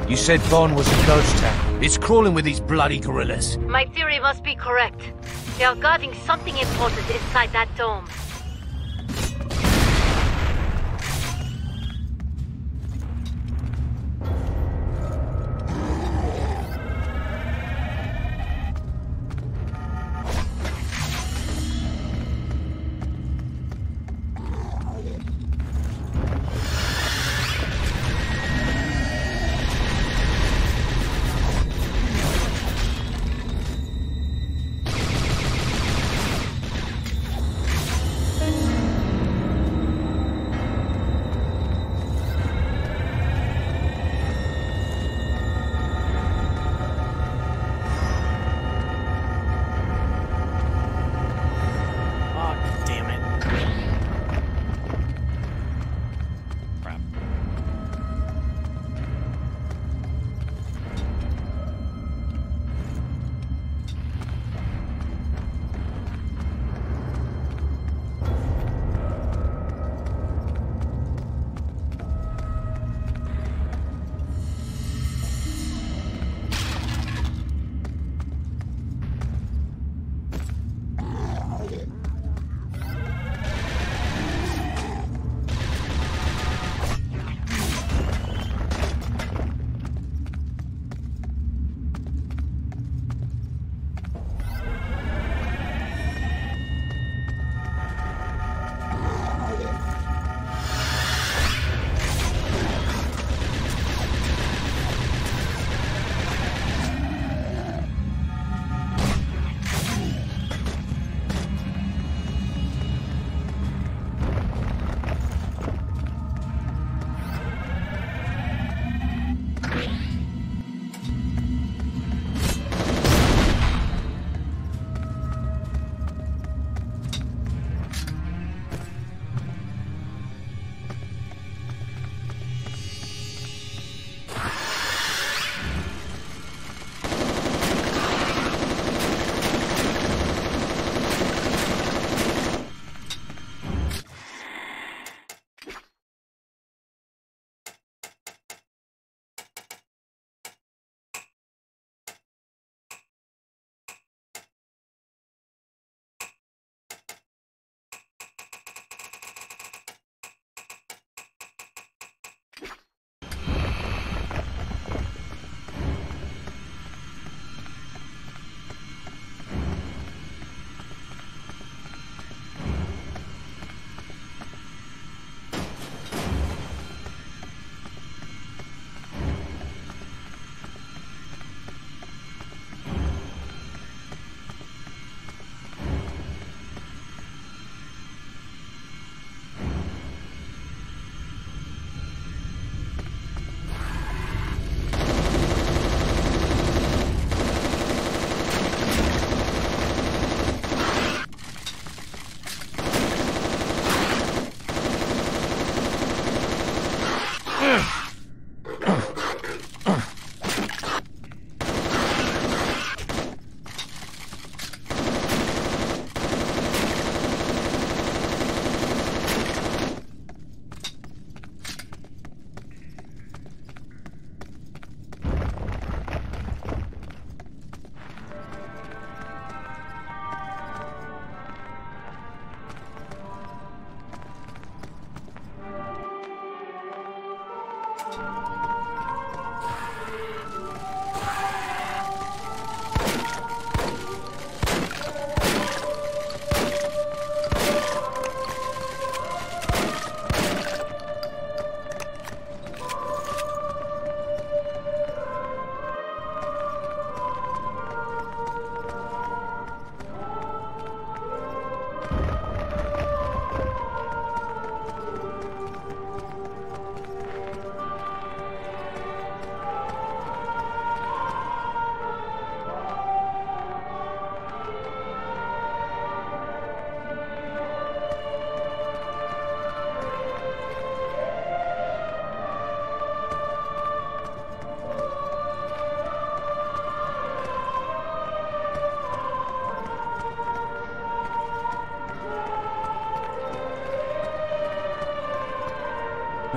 You said Bonn was a ghost town. It's crawling with these bloody gorillas. My theory must be correct. They are guarding something important inside that dome.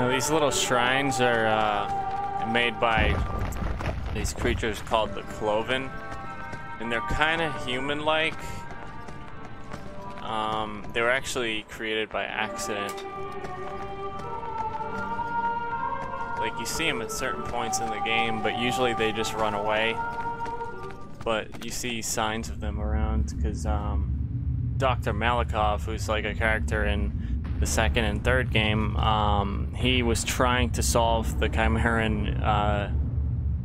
Now, these little shrines are made by these creatures called the Cloven, and they're kind of human-like. They were actually created by accident. Like, you see them at certain points in the game, but usually they just run away. But you see signs of them around because Dr. Malikov, who's like a character in the second and third game, he was trying to solve the Chimeran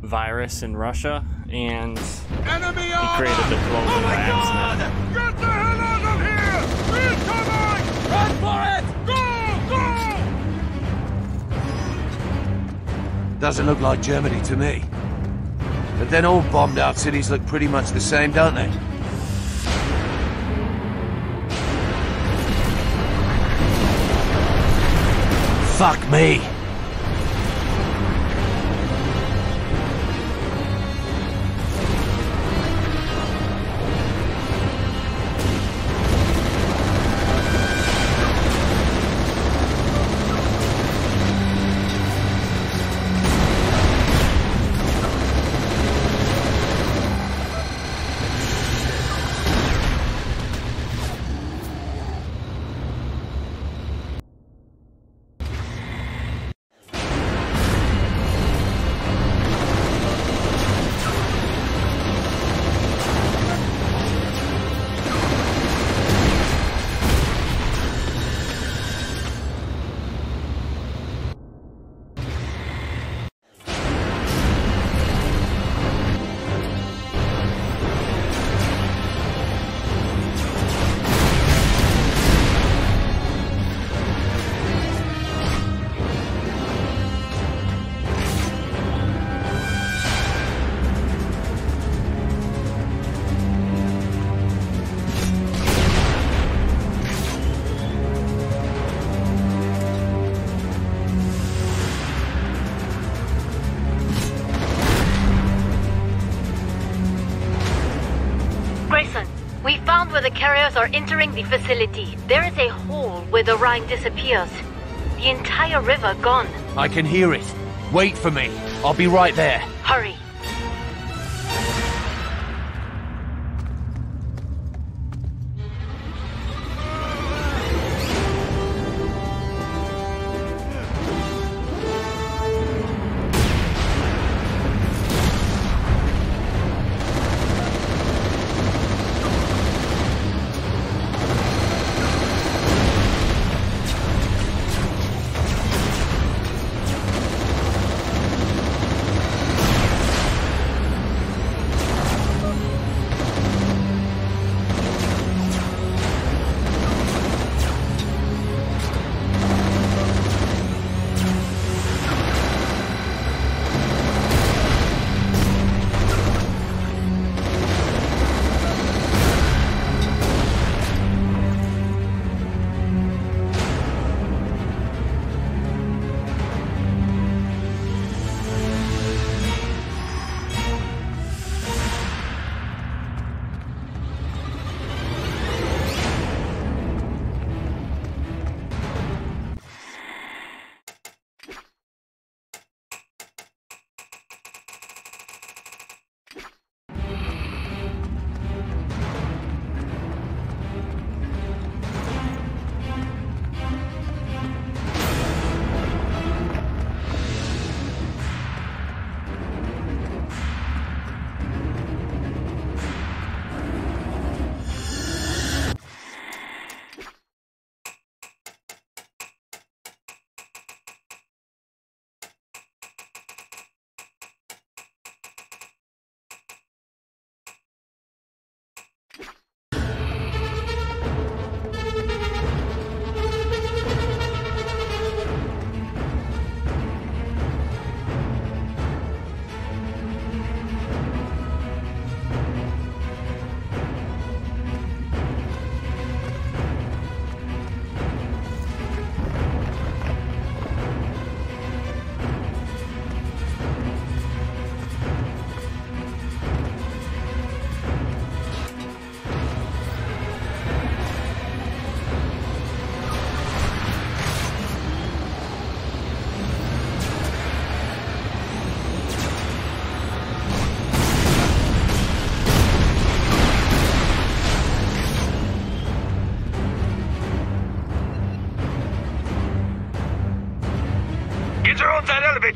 virus in Russia, and he created the Cloven by accident. Get the hell out of here! Incoming! Run for it! Go! Go! Doesn't look like Germany to me. But then all bombed out cities look pretty much the same, don't they? Fuck me! The carriers are entering the facility. There is a hole where the Rhine disappears. The entire river gone. I can hear it. Wait for me. I'll be right there. Hurry.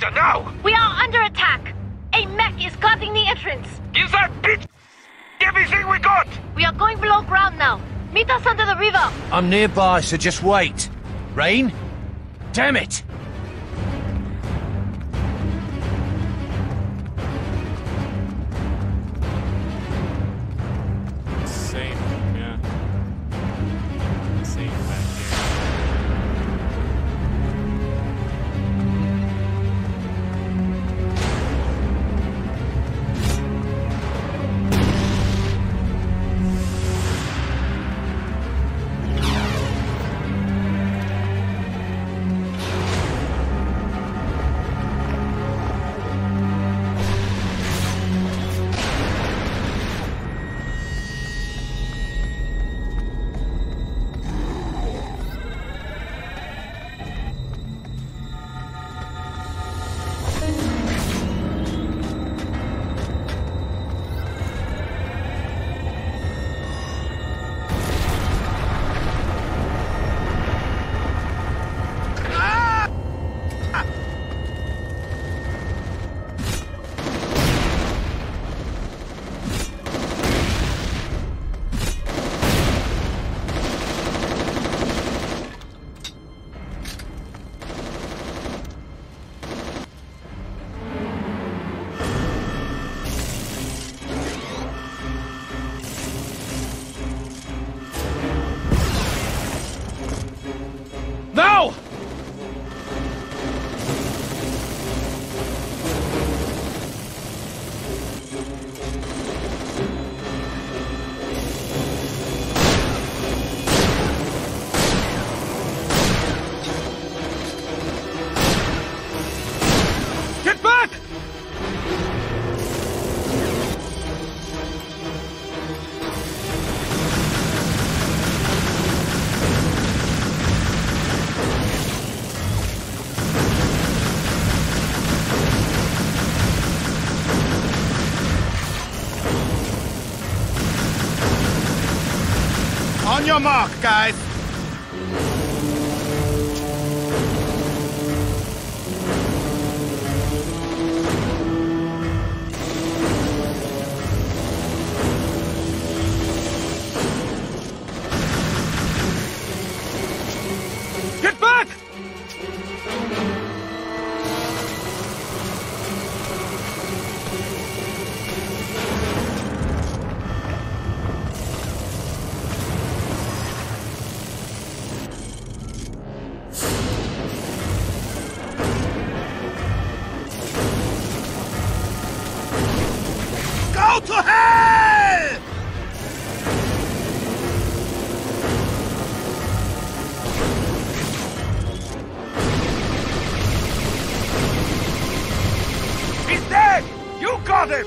operator, now! We are under attack! A mech is cutting the entrance! Give that bitch everything we got! We are going below ground now. Meet us under the river. I'm nearby, so just wait. Rain? Damn it! Safe, yeah. Safe back here. No! Get back! On your mark, guys. Get back! Go to hell! He's dead! You got him!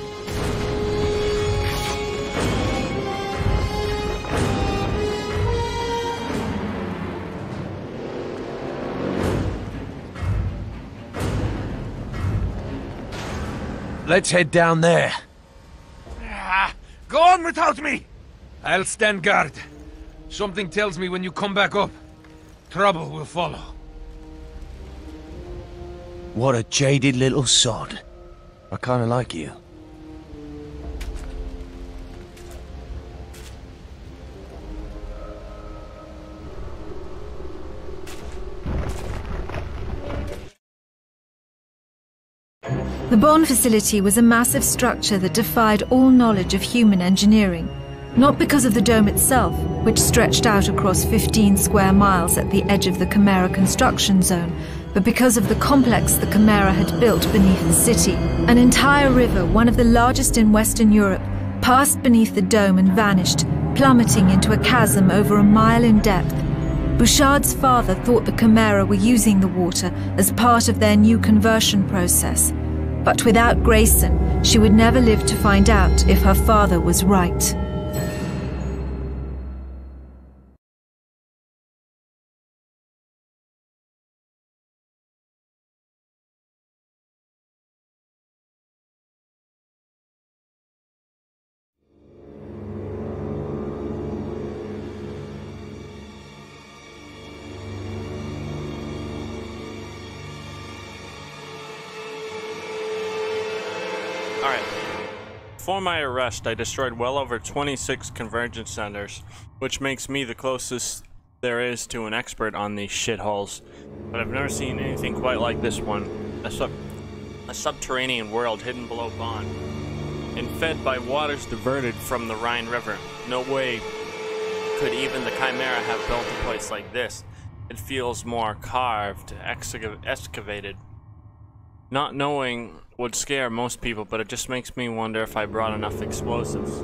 Let's head down there. Go on without me! I'll stand guard. Something tells me when you come back up, trouble will follow. What a jaded little sod. I kinda like you. The Bonn facility was a massive structure that defied all knowledge of human engineering, not because of the dome itself, which stretched out across 15 square miles at the edge of the Chimera construction zone, but because of the complex the Chimera had built beneath the city. An entire river, one of the largest in Western Europe, passed beneath the dome and vanished, plummeting into a chasm over a mile in depth. Bouchard's father thought the Chimera were using the water as part of their new conversion process. But without Grayson, she would never live to find out if her father was right. Before my arrest, I destroyed well over 26 convergence centers, which makes me the closest there is to an expert on these shitholes. But I've never seen anything quite like this one. A subterranean world hidden below Bonn, and fed by waters diverted from the Rhine River. No way could even the Chimera have built a place like this. It feels more carved, excavated. Not knowing would scare most people, but it just makes me wonder if I brought enough explosives.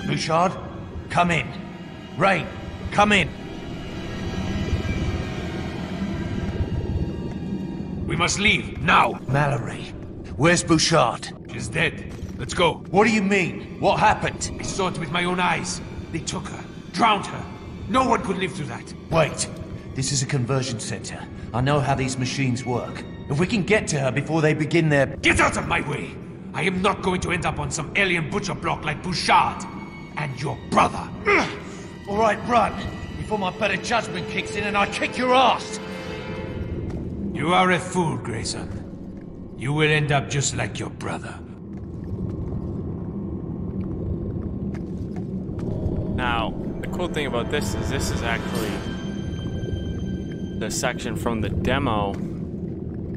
Bouchard, come in. Rain, come in. We must leave, now! Mallory, where's Bouchard? She's dead. Let's go. What do you mean? What happened? I saw it with my own eyes. They took her, drowned her. No one could live through that. Wait, this is a conversion center. I know how these machines work. If we can get to her before they begin their... Get out of my way! I am not going to end up on some alien butcher block like Bouchard. And your brother. All right, run, before my better judgment kicks in and I kick your ass! You are a fool, Grayson. You will end up just like your brother. Now, the cool thing about this is actually the section from the demo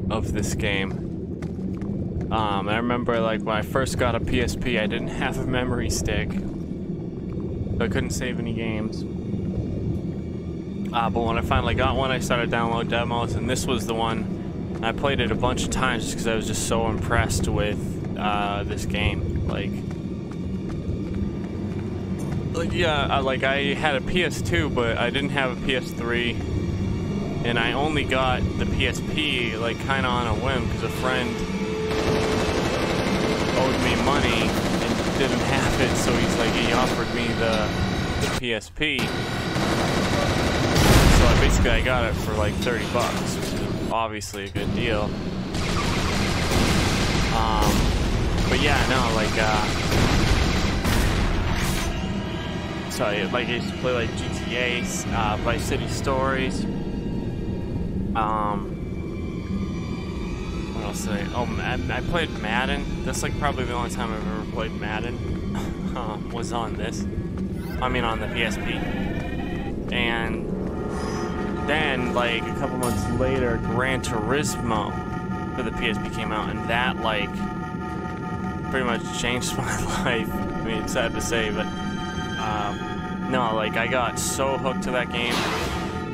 of this game. I remember like when I first got a PSP, I didn't have a memory stick. So I couldn't save any games. But when I finally got one, I started downloading demos, and this was the one. I played it a bunch of times just because I was just so impressed with this game. Like I had a PS2, but I didn't have a PS3, and I only got the PSP like kind of on a whim because a friend owed me money and didn't have it, so he offered me the PSP. So basically I got it for like 30 bucks, which is obviously a good deal. But yeah, no, so I used to play like GTA, Vice City Stories. What else did I? Oh, I played Madden. That's like probably the only time I've ever played Madden. Was on this. I mean, on the PSP. And then, like a couple months later, Gran Turismo for the PSP came out, and that like pretty much changed my life. I mean, it's sad to say, but no, like I got so hooked to that game.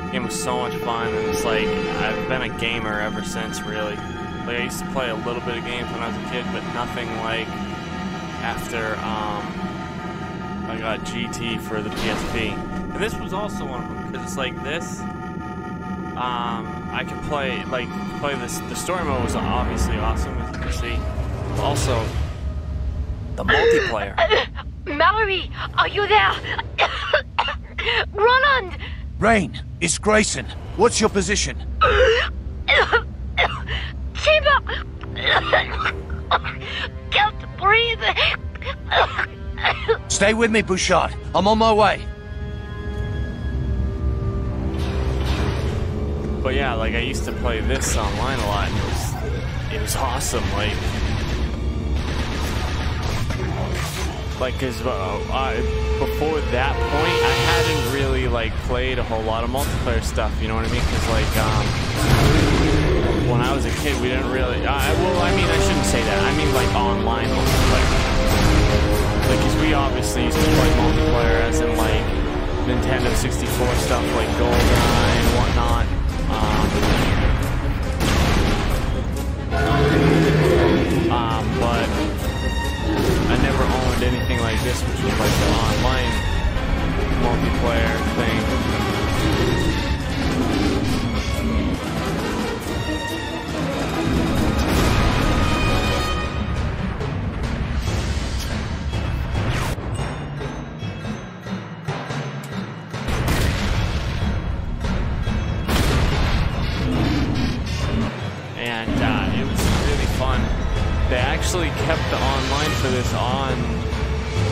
The game was so much fun, and it's like I've been a gamer ever since, really. Like I used to play a little bit of games when I was a kid, but nothing like after I got GT for the PSP. And this was also one of them, because it's like this. I could play this. The story mode was obviously awesome, as you can see. Also, the multiplayer. Mallory, are you there? Roland! Rain, it's Grayson. What's your position? Chamber! Can't breathe! Stay with me, Bouchard. I'm on my way. But yeah, like I used to play this online a lot, and it was awesome. Like, cause before that point, I hadn't really like played a whole lot of multiplayer stuff. You know what I mean? Cause like when I was a kid, we didn't really. Well, I mean, I shouldn't say that. I mean like online multiplayer. Like, cause we obviously used to play multiplayer, as in like Nintendo 64 stuff, like GoldenEye and whatnot. But I never owned anything like this, which was like the online multiplayer thing. And actually kept the online for this on.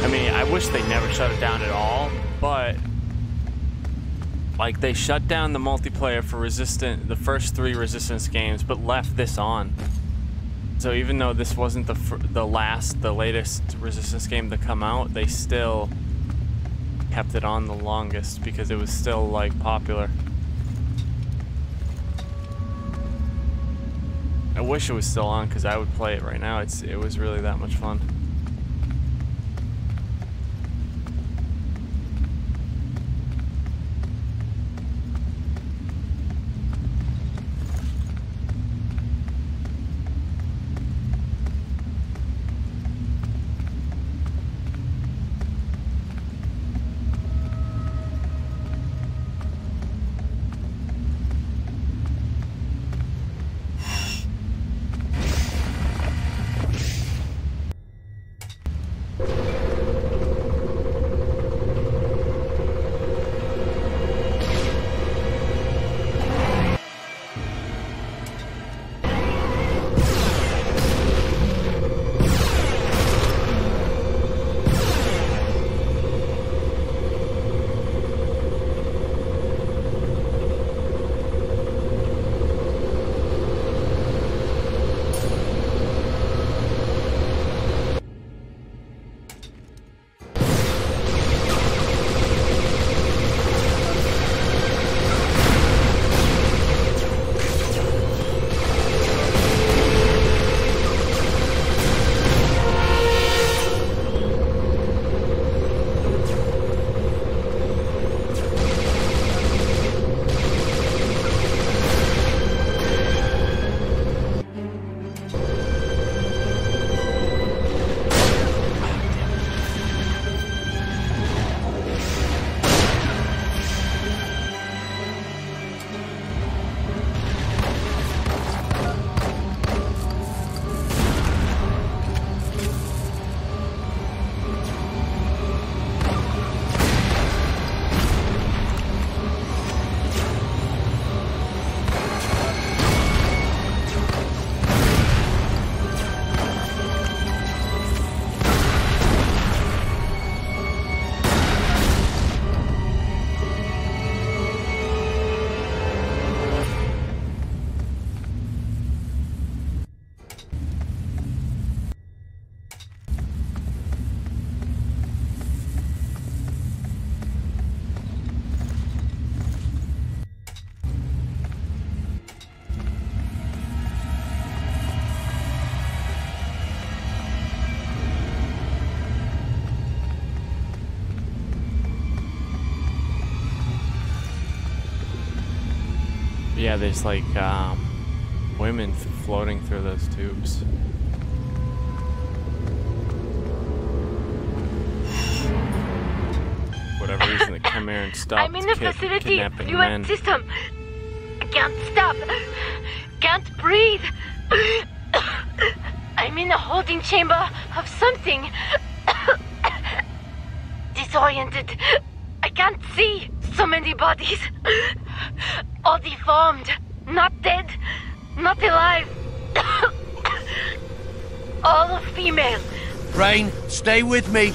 I mean, I wish they never shut it down at all, but like they shut down the multiplayer for the first 3 Resistance games, but left this on. So even though this wasn't the latest Resistance game to come out, they still kept it on the longest because it was still like popular. I wish it was still on because I would play it right now. It was really that much fun. Yeah, there's like women floating through those tubes. Whatever reason, the Chimeran stopped I'm in the facility. kidnapping UN men. system. I can't stop. Can't breathe. I'm in a holding chamber of something. Disoriented. I can't see. So many bodies. All deformed. Not dead. Not alive. All female. Rain, stay with me.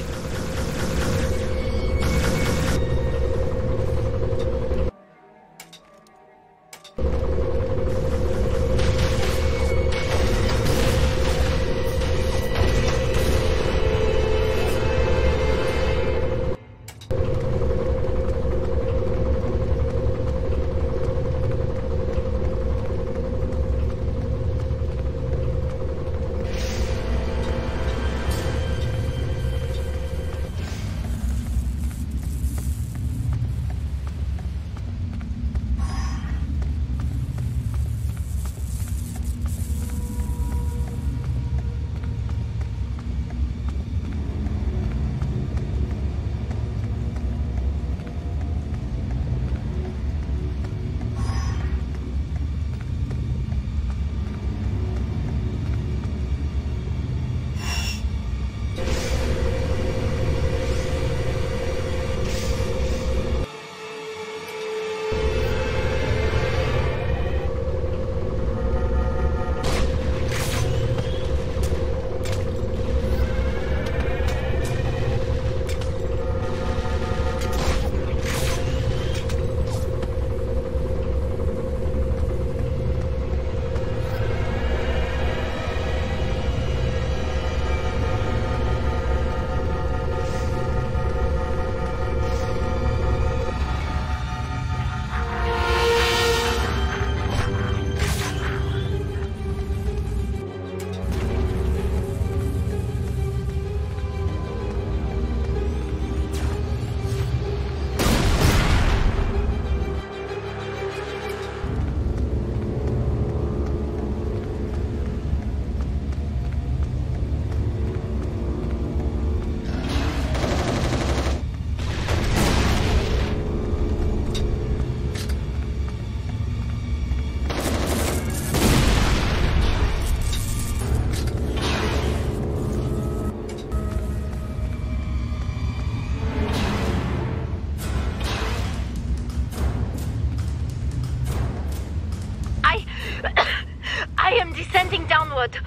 Railroad.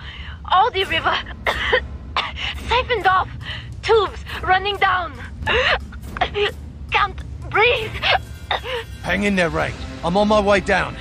All the river siphoned off. Tubes running down. Can't breathe. Hang in there, Ray. I'm on my way down.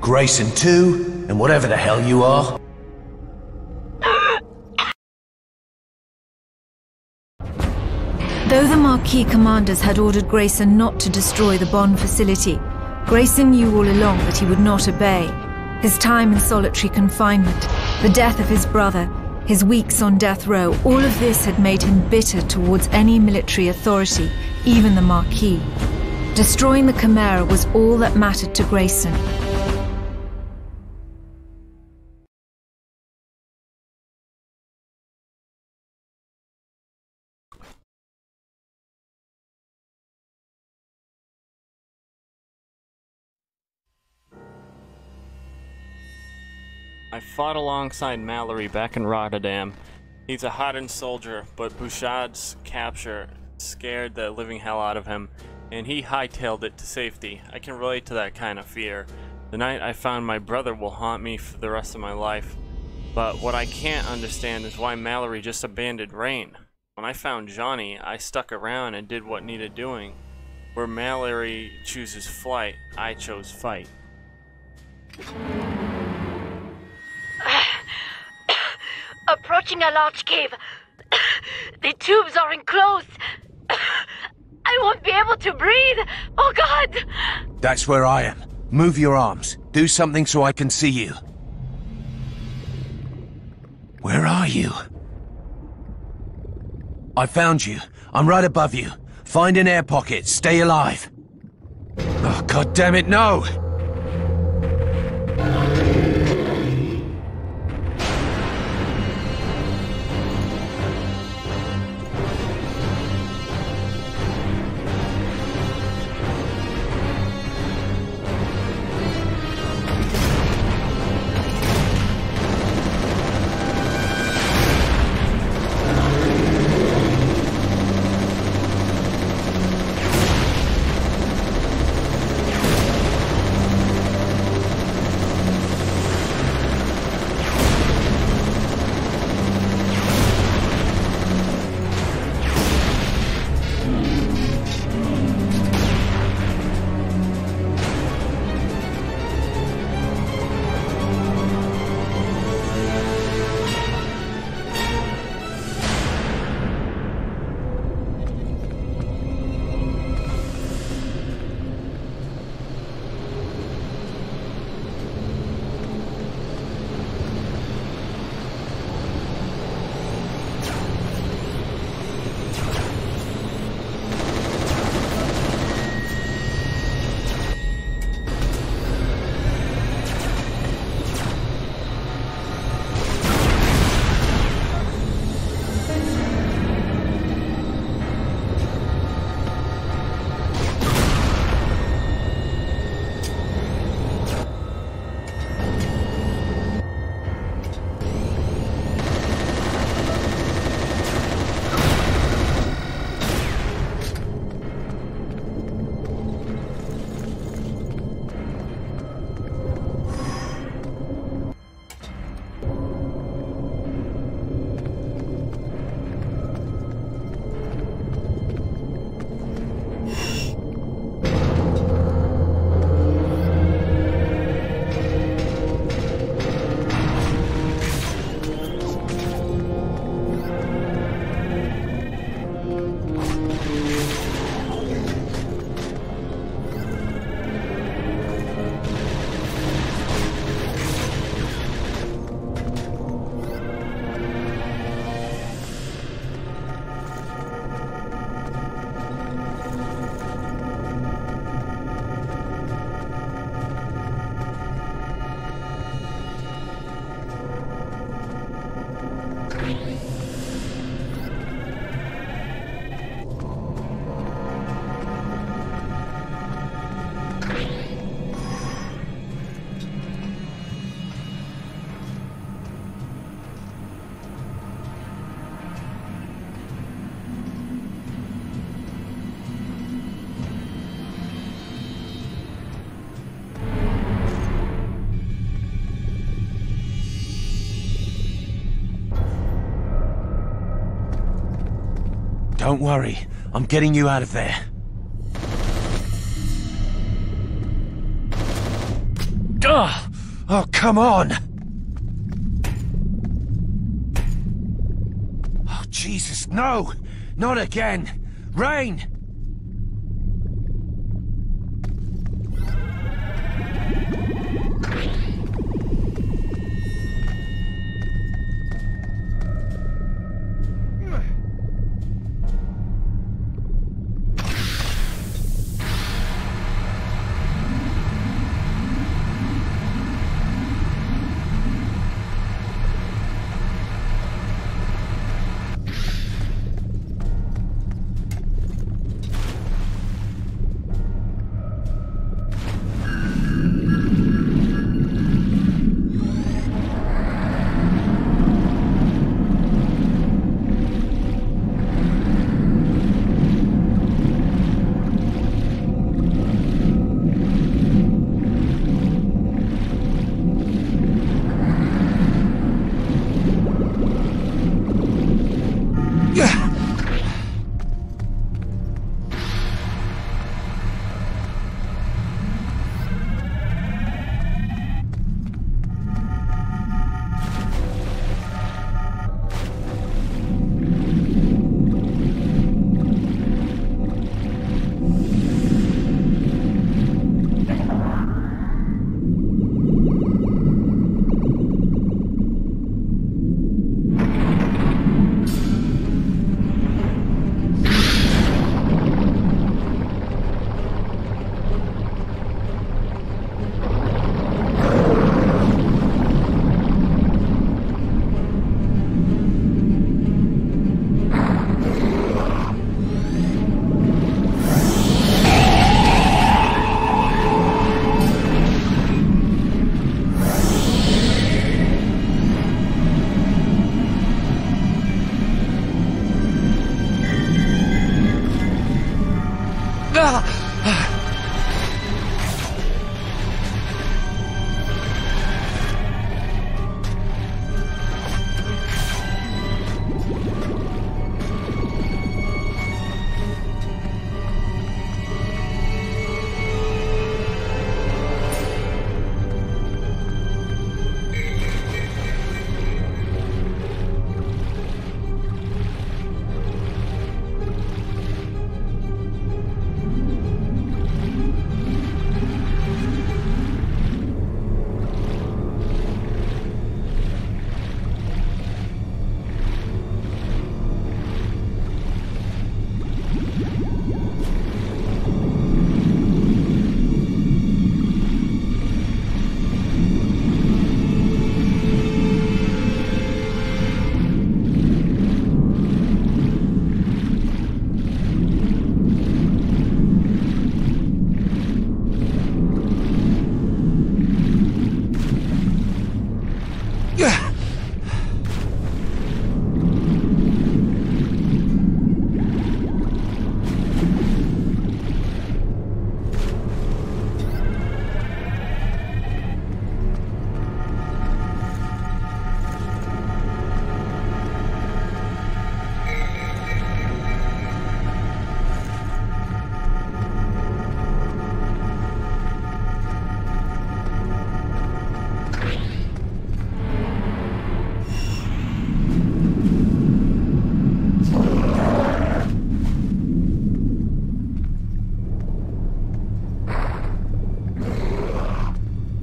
Grayson 2, and whatever the hell you are. Though the Marquis commanders had ordered Grayson not to destroy the Bond facility, Grayson knew all along that he would not obey. His time in solitary confinement, the death of his brother, his weeks on death row, all of this had made him bitter towards any military authority, even the Marquis. Destroying the Chimera was all that mattered to Grayson. I fought alongside Mallory back in Rotterdam. He's a hardened soldier, but Bouchard's capture scared the living hell out of him, and he hightailed it to safety. I can relate to that kind of fear. The night I found my brother will haunt me for the rest of my life. But what I can't understand is why Mallory just abandoned Rain. When I found Johnny, I stuck around and did what needed doing. Where Mallory chooses flight, I chose fight. approaching a large cave. The tubes are enclosed. I won't be able to breathe. Oh, God! That's where I am. Move your arms. Do something so I can see you. Where are you? I found you. I'm right above you. Find an air pocket. Stay alive. Oh, God damn it, no! Don't worry, I'm getting you out of there. Ugh! Oh, come on! Oh, Jesus, no! Not again! Rain!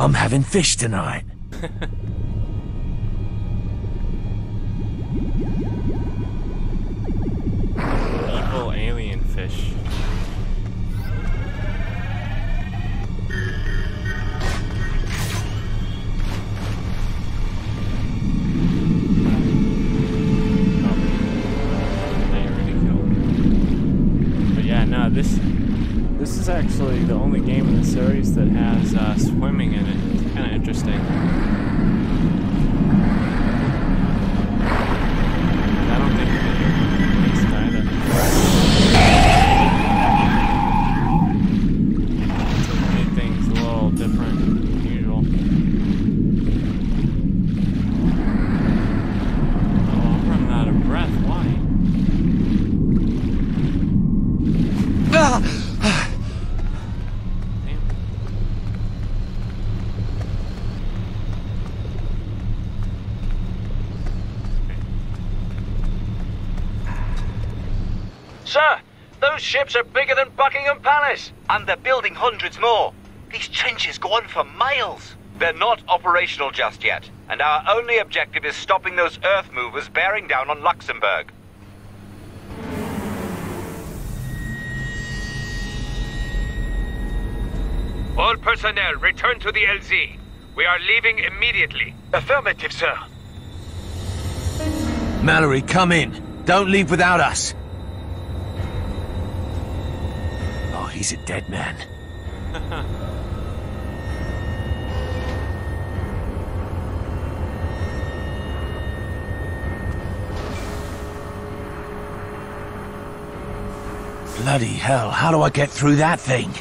I'm having fish tonight. Evil alien fish. This is actually the only game in the series that has swimming in it. It's kind of interesting. I don't think it's either. So it made things a little different than usual. Oh, I'm running out of breath. Why? Sir, those ships are bigger than Buckingham Palace. And they're building hundreds more. These trenches go on for miles. They're not operational just yet, and our only objective is stopping those earth movers bearing down on Luxembourg. All personnel, return to the LZ. We are leaving immediately. Affirmative, sir. Mallory, come in. Don't leave without us. Oh, he's a dead man. Bloody hell, how do I get through that thing?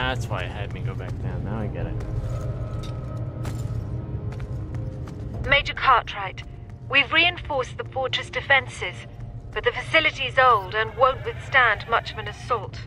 That's why it had me go back down. Now I get it. Major Cartwright, we've reinforced the fortress defenses, but the facility's old and won't withstand much of an assault.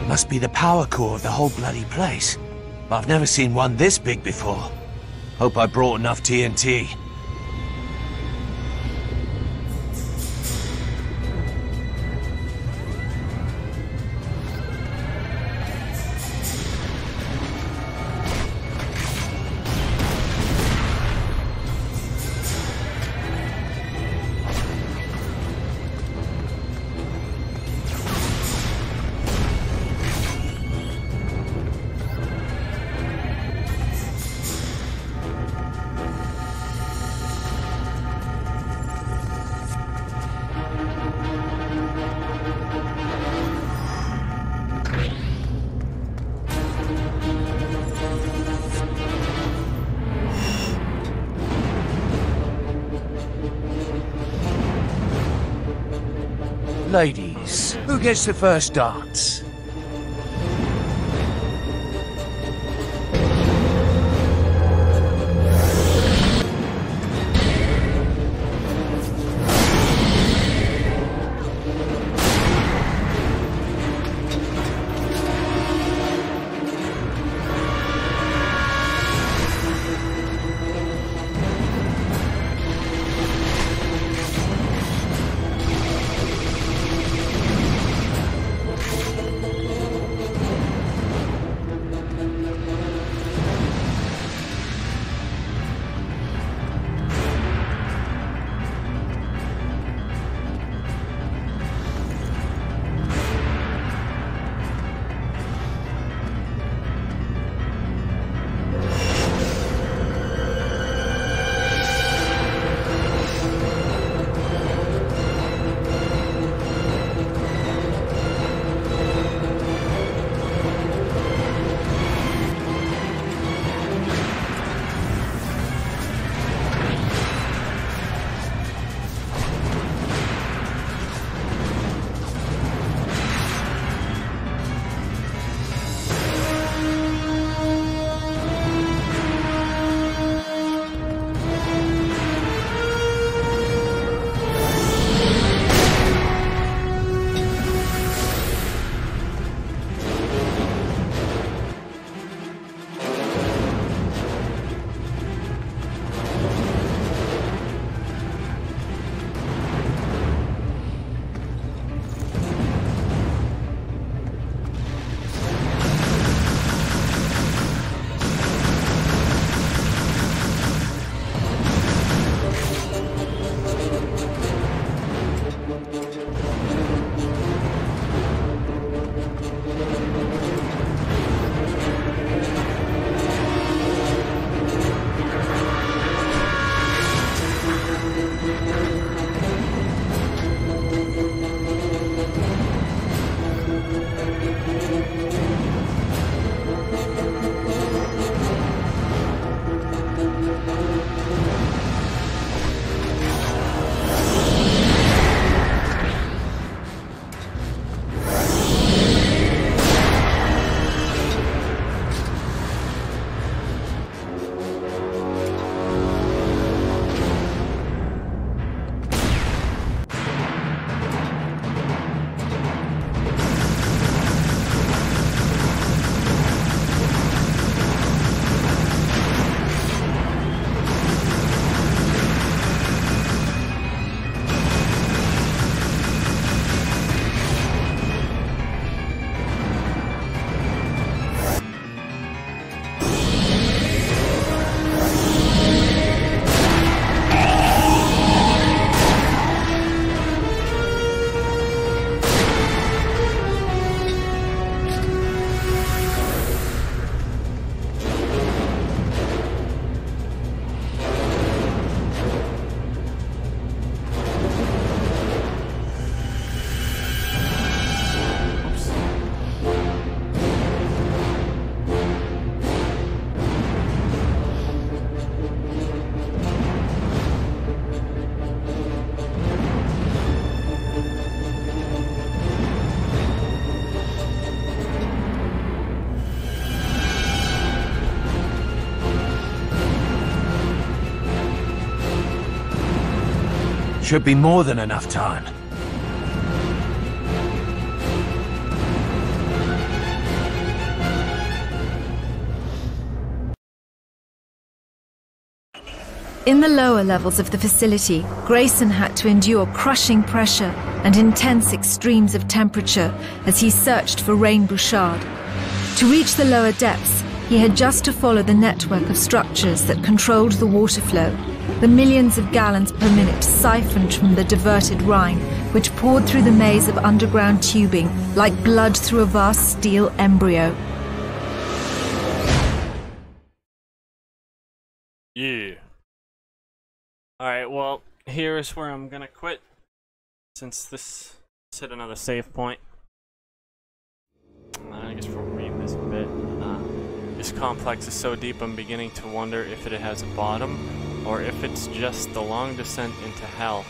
Must be the power core of the whole bloody place. I've never seen one this big before. Hope I brought enough TNT. Ladies, who gets the first dance? Should be more than enough time. In the lower levels of the facility, Grayson had to endure crushing pressure and intense extremes of temperature as he searched for Rain Bouchard. To reach the lower depths, he had just to follow the network of structures that controlled the water flow, the millions of gallons per minute siphoned from the diverted Rhine, which poured through the maze of underground tubing like blood through a vast steel embryo. Yeah. Alright, well, here's where I'm gonna quit, since this hit another save point. I guess we'll read this bit. This complex is so deep I'm beginning to wonder if it has a bottom, or if it's just the long descent into hell.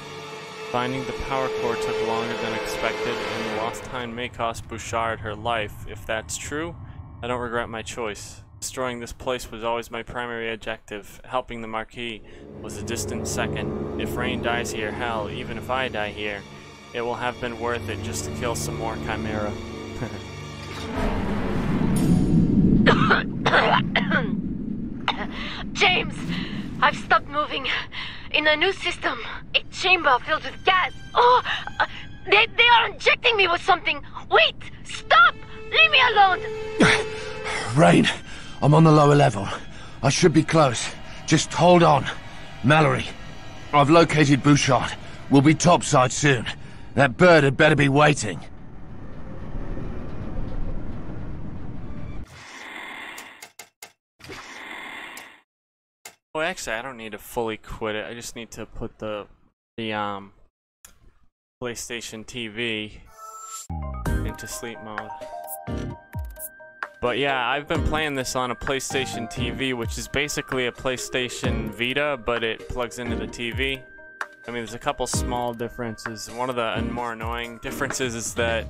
Finding the power core took longer than expected, and the lost time may cost Bouchard her life. If that's true, I don't regret my choice. Destroying this place was always my primary objective. Helping the Marquis was a distant second. If Rain dies here, hell, even if I die here, it will have been worth it just to kill some more Chimera. James, I've stopped moving. In a new system, a chamber filled with gas. Oh, they are injecting me with something. Wait, stop! Leave me alone! Rain, I'm on the lower level. I should be close. Just hold on. Mallory, I've located Bouchard. We'll be topside soon. That bird had better be waiting. Well, actually, I don't need to fully quit it. I just need to put the PlayStation TV into sleep mode. But yeah, I've been playing this on a PlayStation TV, which is basically a PlayStation Vita, but it plugs into the TV. I mean, there's a couple small differences. One of the more annoying differences is that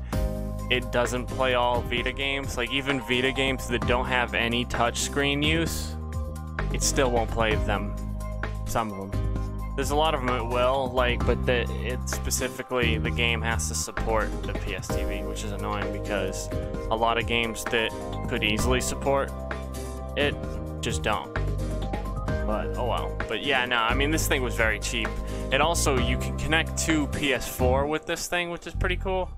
it doesn't play all Vita games. Like, even Vita games that don't have any touchscreen use, it still won't play them. Some of them. There's a lot of them it will, like, but it specifically, the game has to support the PS TV, which is annoying because a lot of games that could easily support it just don't. But, oh well. But yeah, no, I mean, this thing was very cheap. It also, you can connect to PS4 with this thing, which is pretty cool.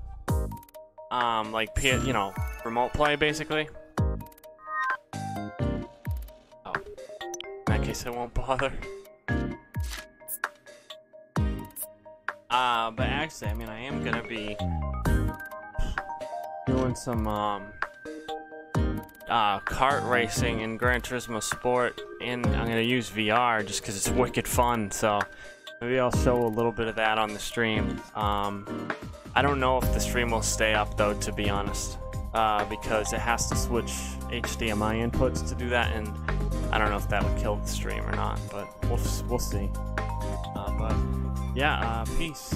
Like, you know, remote play, basically. Oh. In that case, I won't bother. But actually, I mean, I am gonna be doing some, kart racing in Gran Turismo Sport, and I'm gonna use VR just because it's wicked fun, so maybe I'll show a little bit of that on the stream. I don't know if the stream will stay up, though, to be honest, because it has to switch HDMI inputs to do that, and I don't know if that would kill the stream or not, but we'll see. But yeah, peace.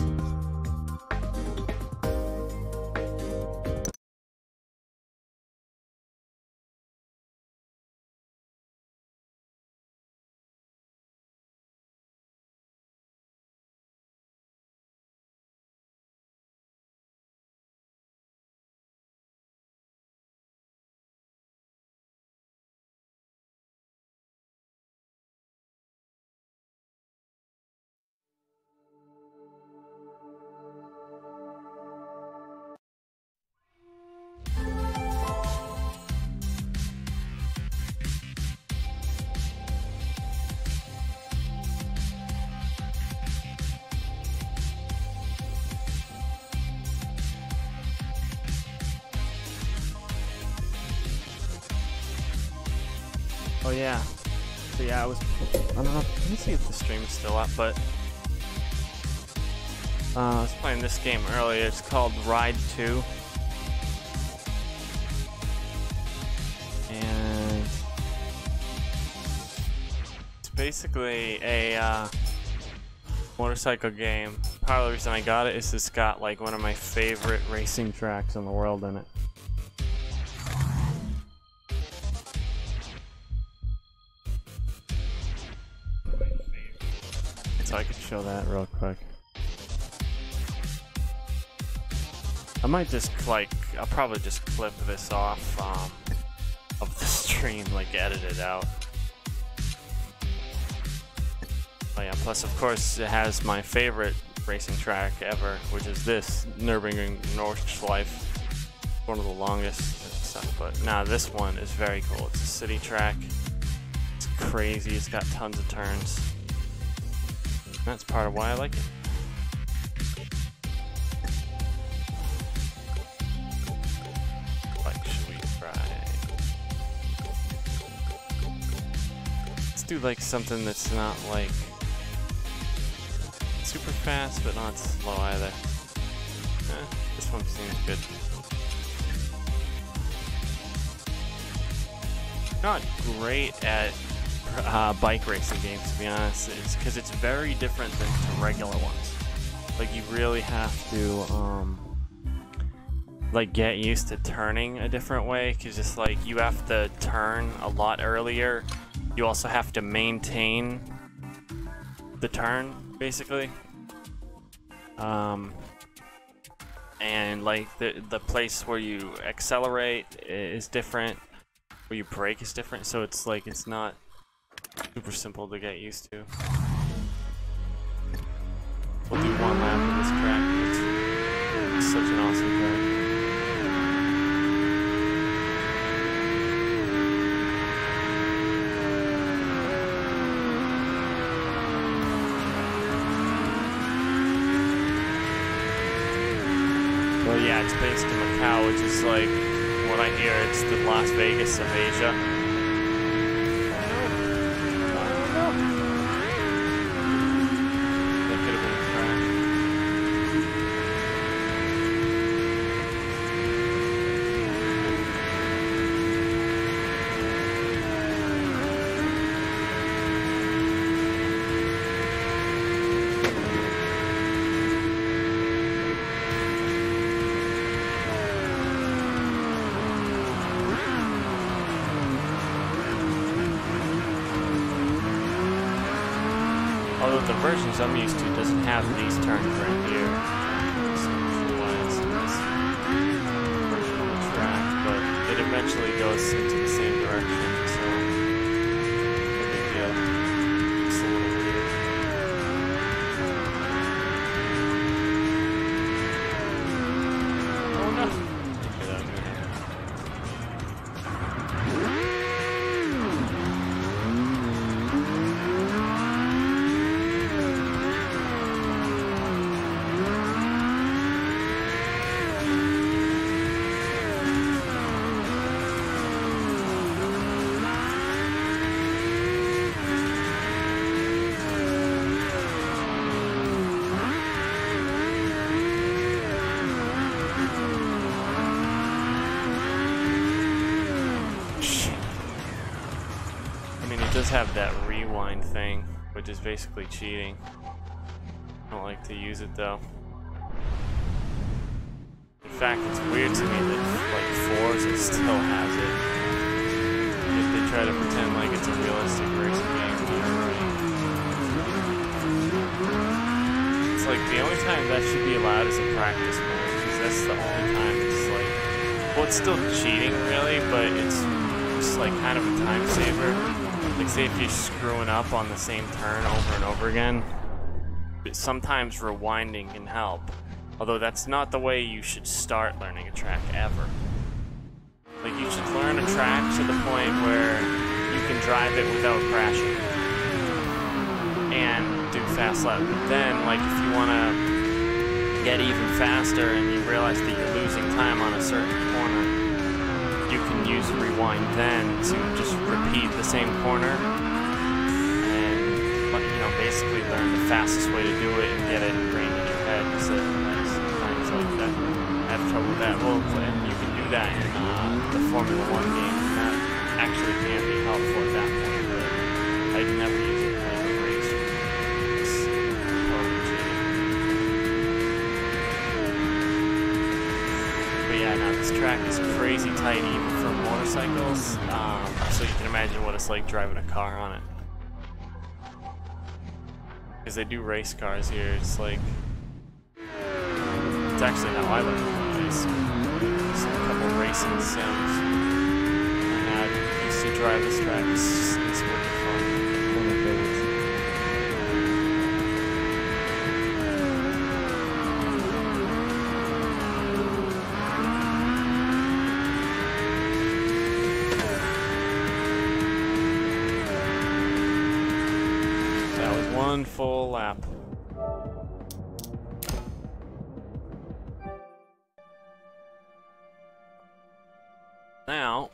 Oh yeah. So yeah, I don't know, let me see if the stream is still up, but I was playing this game earlier. It's called Ride 2. And it's basically a motorcycle game. Part of the reason I got it is it's got like one of my favorite racing tracks in the world in it. So I could show that real quick. I might just like, I'll probably just clip this off of the stream, like edit it out. Oh yeah, plus of course it has my favorite racing track ever, which is this, Nürburgring Nordschleife. One of the longest stuff, but nah, this one is very cool. It's a city track. It's crazy, it's got tons of turns. That's part of why I like it. Like, should we try? Let's do like something that's not like super fast, but not slow either. This one seems good. Not great at bike racing games, to be honest. It's because it's very different than to regular ones. Like, you really have to like get used to turning a different way, because it's like you have to turn a lot earlier. You also have to maintain the turn, basically. And like the place where you accelerate is different, where you brake is different, so it's like it's not super simple to get used to. We'll do one lap of this track. It's such an awesome track. Well, yeah, it's based in Macau, which is like, what I hear, it's the Las Vegas of Asia. That could have been a track. Although the versions I'm used to doesn't have these turns right here. So it's this version of the track, but it eventually goes into the same direction, so no big deal. It's a little weird. Oh no! Okay, that was gonna happen. Have that rewind thing, which is basically cheating. I don't like to use it though. In fact, it's weird to me that like Forza still has it. If they try to pretend like it's a realistic racing game, it's like the only time that should be allowed is in practice mode, because that's the only time it's like, well, it's still cheating really, but it's just like kind of a time saver. Like, say if you're screwing up on the same turn over and over again, sometimes rewinding can help. Although that's not the way you should start learning a track ever. Like, you should learn a track to the point where you can drive it without crashing and do fast laps. But then, like, if you want to get even faster and you realize that you're losing time on a certain corner, you can use rewind then to just repeat the same corner and, you know, basically learn the fastest way to do it and get it ingrained in your head. So sometimes like that, I have trouble with that. Well, you can do that in the Formula 1 game, and that actually can be helpful at that point, but I'd never use it as a race. It's totally cheating. But yeah, now this track is crazy tight even for motorcycles, so you can imagine what it's like driving a car on it. Because they do race cars here, it's like, it's actually how I learned to race. just a couple racing sims. I used to drive this track. It's really fun. That was one full lap. Now,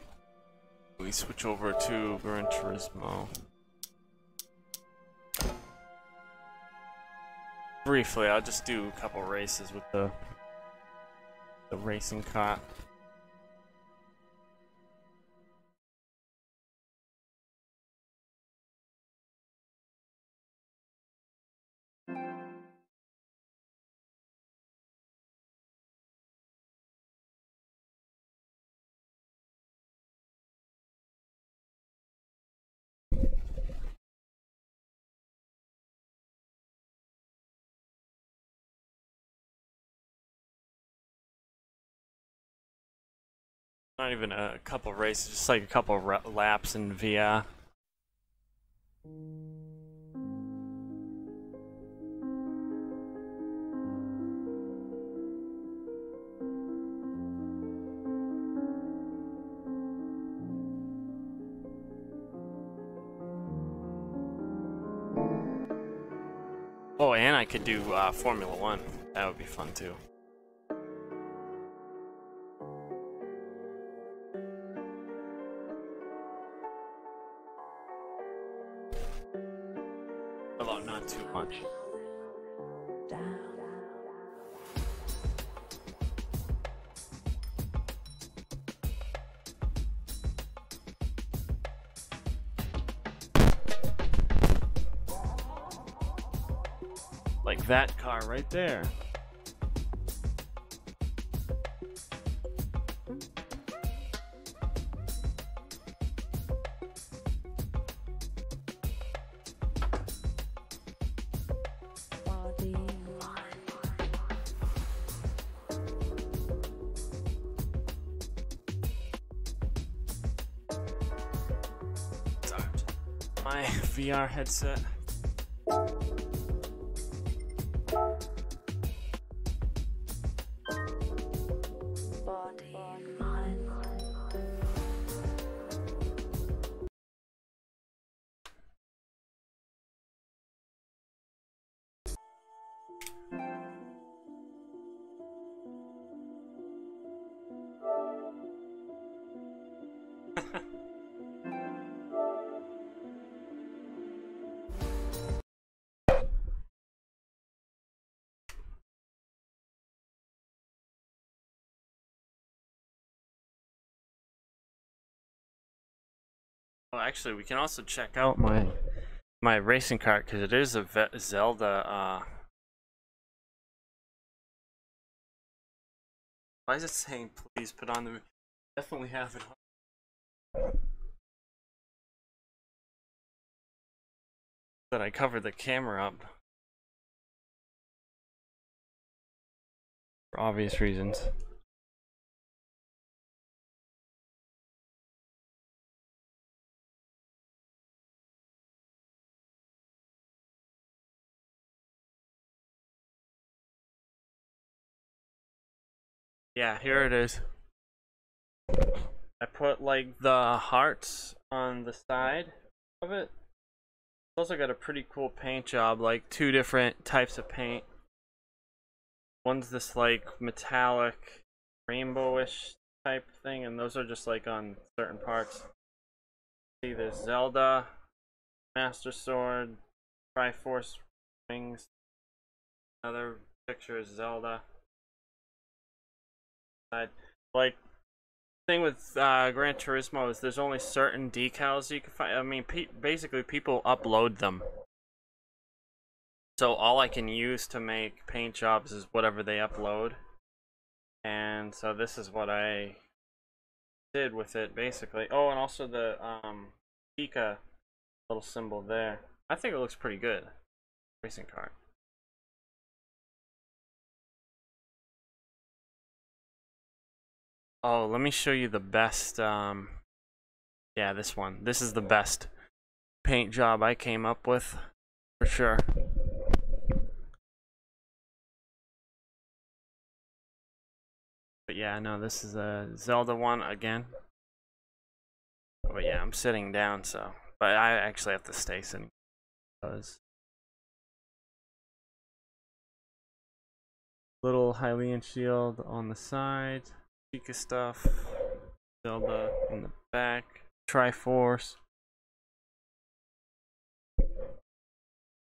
we switch over to Gran Turismo. Briefly, I'll just do a couple races with the racing car. Not even a couple races, just like a couple laps in VR. Oh, and I could do Formula 1. That would be fun too. Although not too much. Like that car right there. My VR headset. Well, actually, we can also check out my racing cart because it is a Zelda. Why is it saying please put on the? Definitely have it on. That I covered the camera up for obvious reasons. Yeah, here it is. I put like the hearts on the side of it. It's also got a pretty cool paint job, like two different types of paint. One's this like metallic rainbowish type thing, and those are just like on certain parts. See, there's Zelda, Master Sword, Triforce Wings. Another picture is Zelda. Like, thing with Gran Turismo is there's only certain decals you can find. I mean, basically people upload them. So all I can use to make paint jobs is whatever they upload. And so this is what I did with it, basically. Oh, and also the Pika little symbol there. I think it looks pretty good. Racing car. Oh, let me show you the best. Yeah, this one. This is the best paint job I came up with, for sure. But yeah, no, this is a Zelda one again. But yeah, I'm sitting down, so. But I actually have to stay sitting. Because little Hylian shield on the side, Pika stuff, Zelda in the back, Triforce,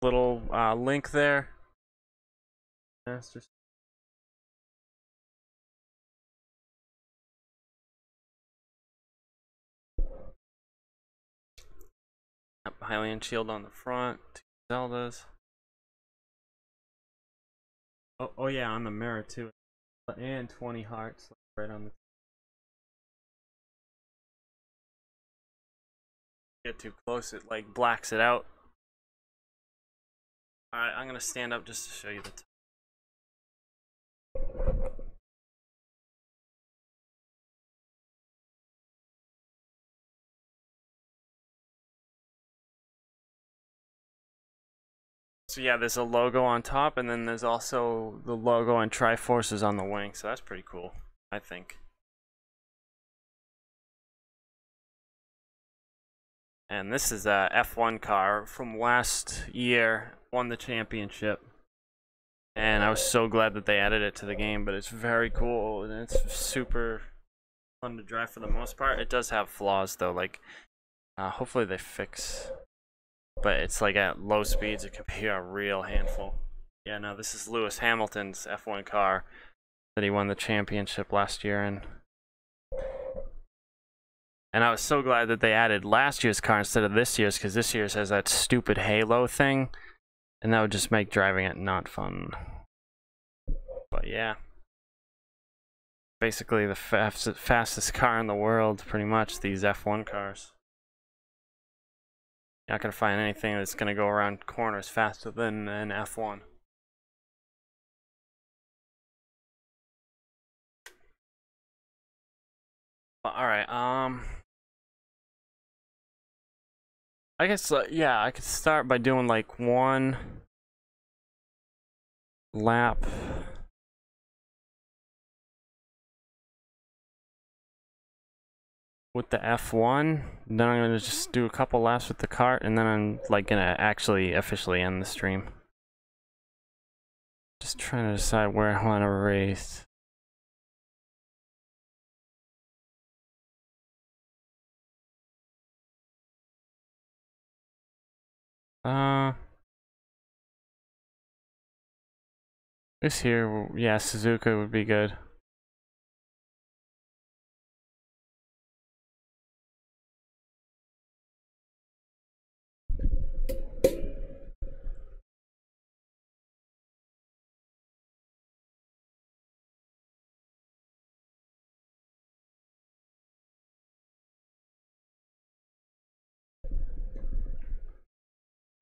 little Link there. Master. Hylian shield on the front, 2 Zeldas. Oh yeah, on the mirror too, and 20 hearts right on the. Get too close, it like blacks it out. All right, I'm gonna stand up just to show you the. So yeah, there's a logo on top, and then there's also the logo and Triforces on the wing, so that's pretty cool, I think. And this is a F1 car from last year, won the championship. And I was so glad that they added it to the game, but it's very cool, and it's super fun to drive for the most part. It does have flaws though, like hopefully they fix. But it's like at low speeds, it can be a real handful. Yeah, no, this is Lewis Hamilton's F1 car that he won the championship last year in. And I was so glad that they added last year's car instead of this year's, because this year's has that stupid halo thing, and that would just make driving it not fun. But yeah. Basically the fastest car in the world, pretty much, these F1 cars. You're not going to find anything that's going to go around corners faster than an F1. Alright, I guess, yeah, I could start by doing like 1 lap. With the F1, then I'm gonna just do a couple laps with the cart, and then I'm like gonna actually officially end the stream. Just trying to decide where I want to race. This here, yeah, Suzuka would be good.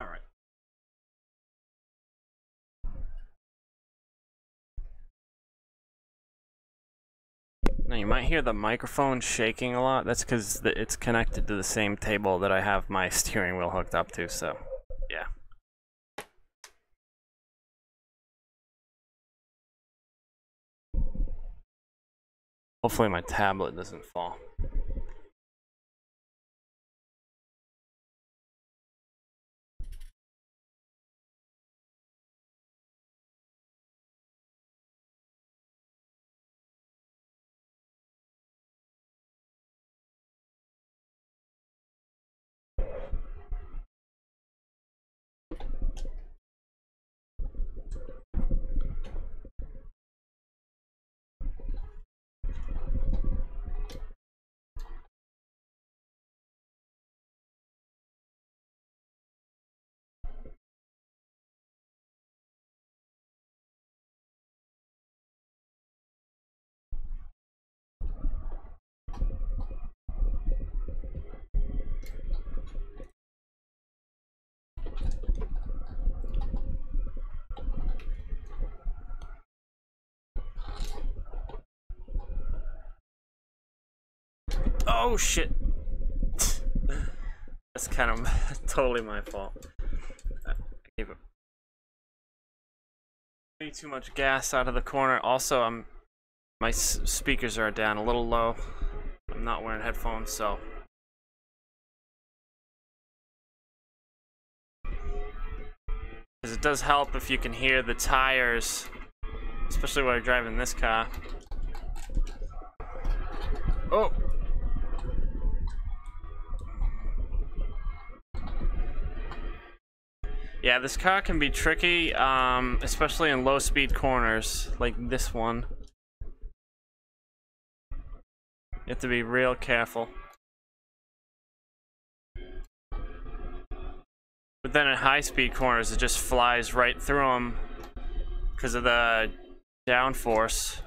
Alright. Now you might hear the microphone shaking a lot. That's because it's connected to the same table that I have my steering wheel hooked up to, so yeah. Hopefully my tablet doesn't fall. Oh shit. That's kind of totally my fault. I gave it way too much gas out of the corner. Also, my speakers are down a little low. I'm not wearing headphones, so. Because it does help if you can hear the tires, especially while you're driving this car. Oh! Yeah, this car can be tricky, especially in low-speed corners, like this one. You have to be real careful. But then in high-speed corners, it just flies right through them because of the downforce.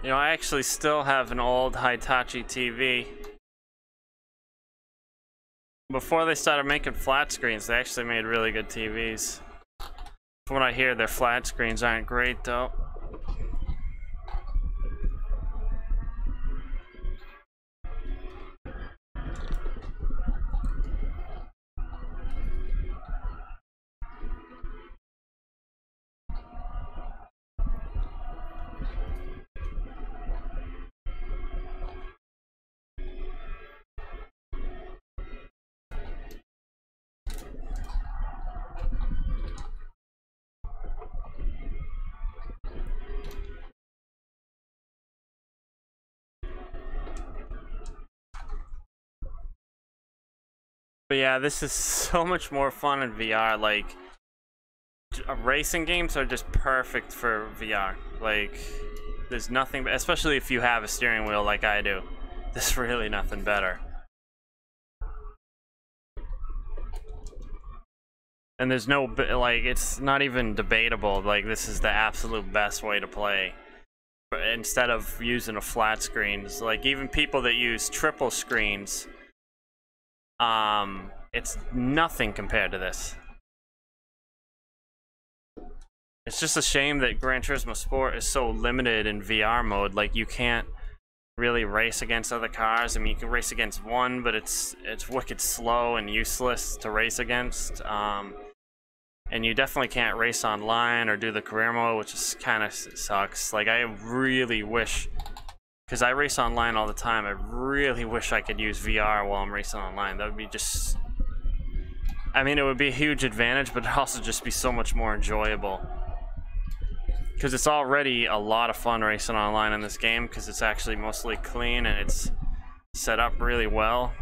You know, I actually still have an old Hitachi TV. Before they started making flat screens, they actually made really good TVs. From what I hear, their flat screens aren't great, though. But yeah, this is so much more fun in VR. Like, racing games are just perfect for VR. Like, there's nothing, especially if you have a steering wheel like I do. There's really nothing better. And there's no, like, it's not even debatable. Like, this is the absolute best way to play. But instead of using a flat screen, it's like even people that use triple screens, it's nothing compared to this. It's just a shame that Gran Turismo Sport is so limited in VR mode. Like, you can't really race against other cars. I mean, you can race against one, but it's wicked slow and useless to race against. And you definitely can't race online or do the career mode, which is kind of sucks. Like, I really wish, because I race online all the time, I really wish I could use VR while I'm racing online. That would be just, I mean, it would be a huge advantage, but it'd also just be so much more enjoyable. Because it's already a lot of fun racing online in this game, because it's actually mostly clean and it's set up really well.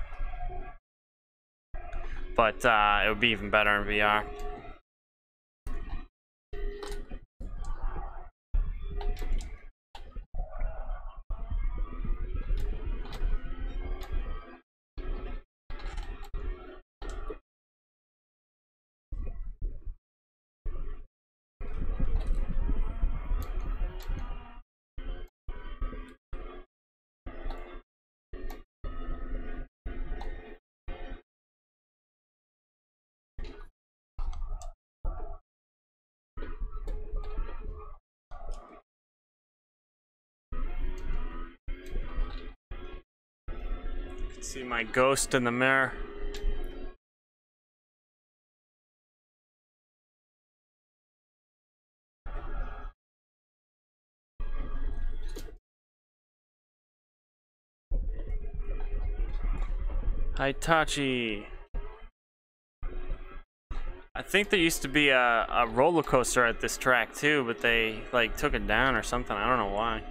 But it would be even better in VR. See my ghost in the mirror. Hitachi. I think there used to be a roller coaster at this track too, but they like took it down or something. I don't know why.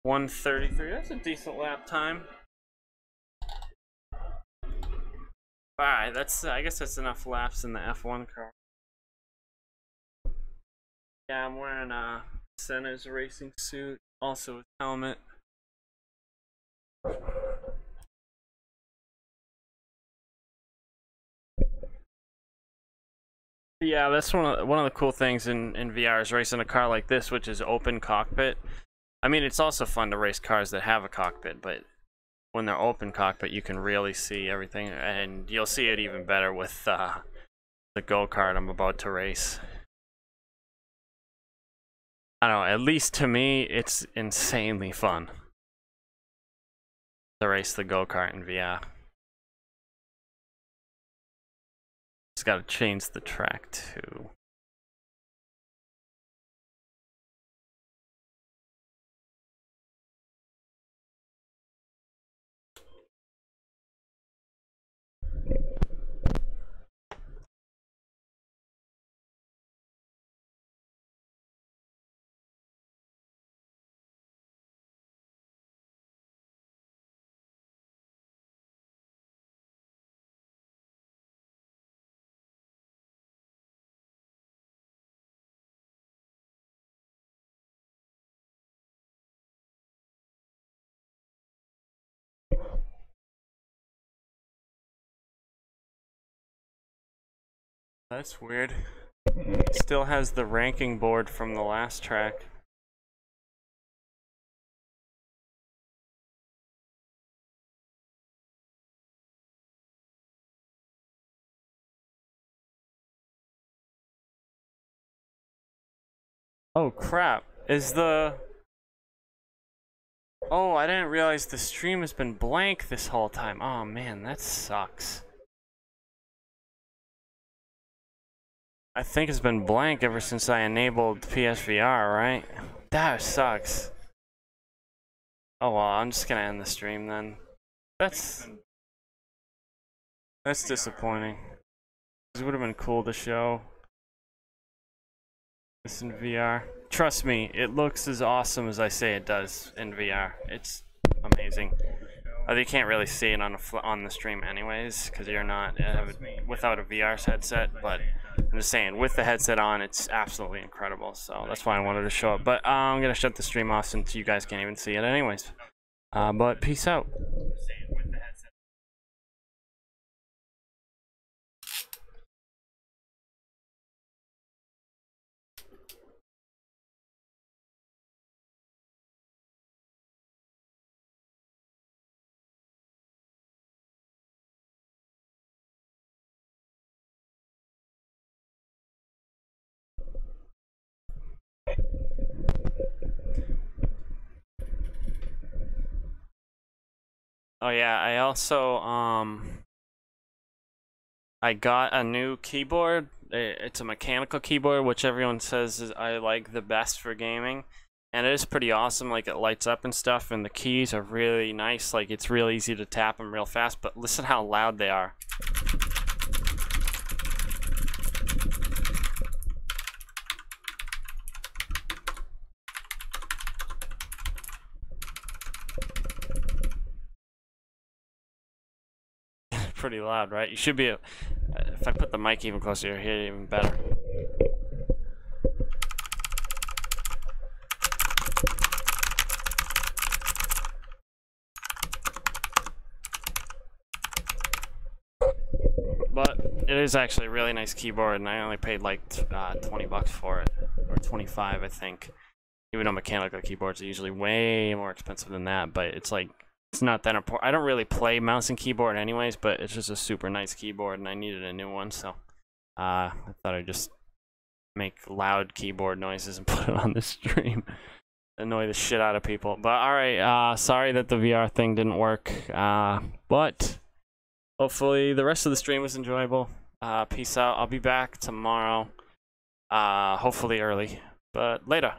1:33. That's a decent lap time. Alright, I guess that's enough laps in the F1 car. Yeah, I'm wearing Senna's racing suit, also with helmet. Yeah, that's one of the cool things in VR is racing a car like this, which is open cockpit. I mean, it's also fun to race cars that have a cockpit, but when they're open cockpit, you can really see everything, and you'll see it even better with the go-kart I'm about to race. I don't know, at least to me, it's insanely fun to race the go-kart in VR. Just gotta change the track too. That's weird. It still has the ranking board from the last track. Oh crap, is the... Oh, I didn't realize the stream has been blank this whole time. Oh man, that sucks. I think it's been blank ever since I enabled PSVR, right? That sucks. Oh well, I'm just gonna end the stream then. That's disappointing. It would have been cool to show this in VR. Trust me, it looks as awesome as I say it does in VR. It's amazing. You can't really see it on the stream anyways, because you're not without a VR headset, but I'm just saying, with the headset on, it's absolutely incredible, so that's why I wanted to show it. But I'm going to shut the stream off since you guys can't even see it anyways. But peace out. Oh yeah, I also I got a new keyboard. It's a mechanical keyboard, which everyone says is I like the best for gaming, and it is pretty awesome. Like, it lights up and stuff, and the keys are really nice. Like, it's real easy to tap them real fast, but listen how loud they are. Pretty loud, right? You should be if I put the mic even closer, you'll hear it even better. But it is actually a really nice keyboard, and I only paid like 20 bucks for it, or 25 I think. Even though mechanical keyboards are usually way more expensive than that, but it's like, it's not that important. I don't really play mouse and keyboard anyways, but it's just a super nice keyboard, and I needed a new one, so I thought I'd just make loud keyboard noises and put it on the stream. Annoy the shit out of people. But alright, sorry that the VR thing didn't work, but hopefully the rest of the stream was enjoyable. Peace out. I'll be back tomorrow, hopefully early, but later.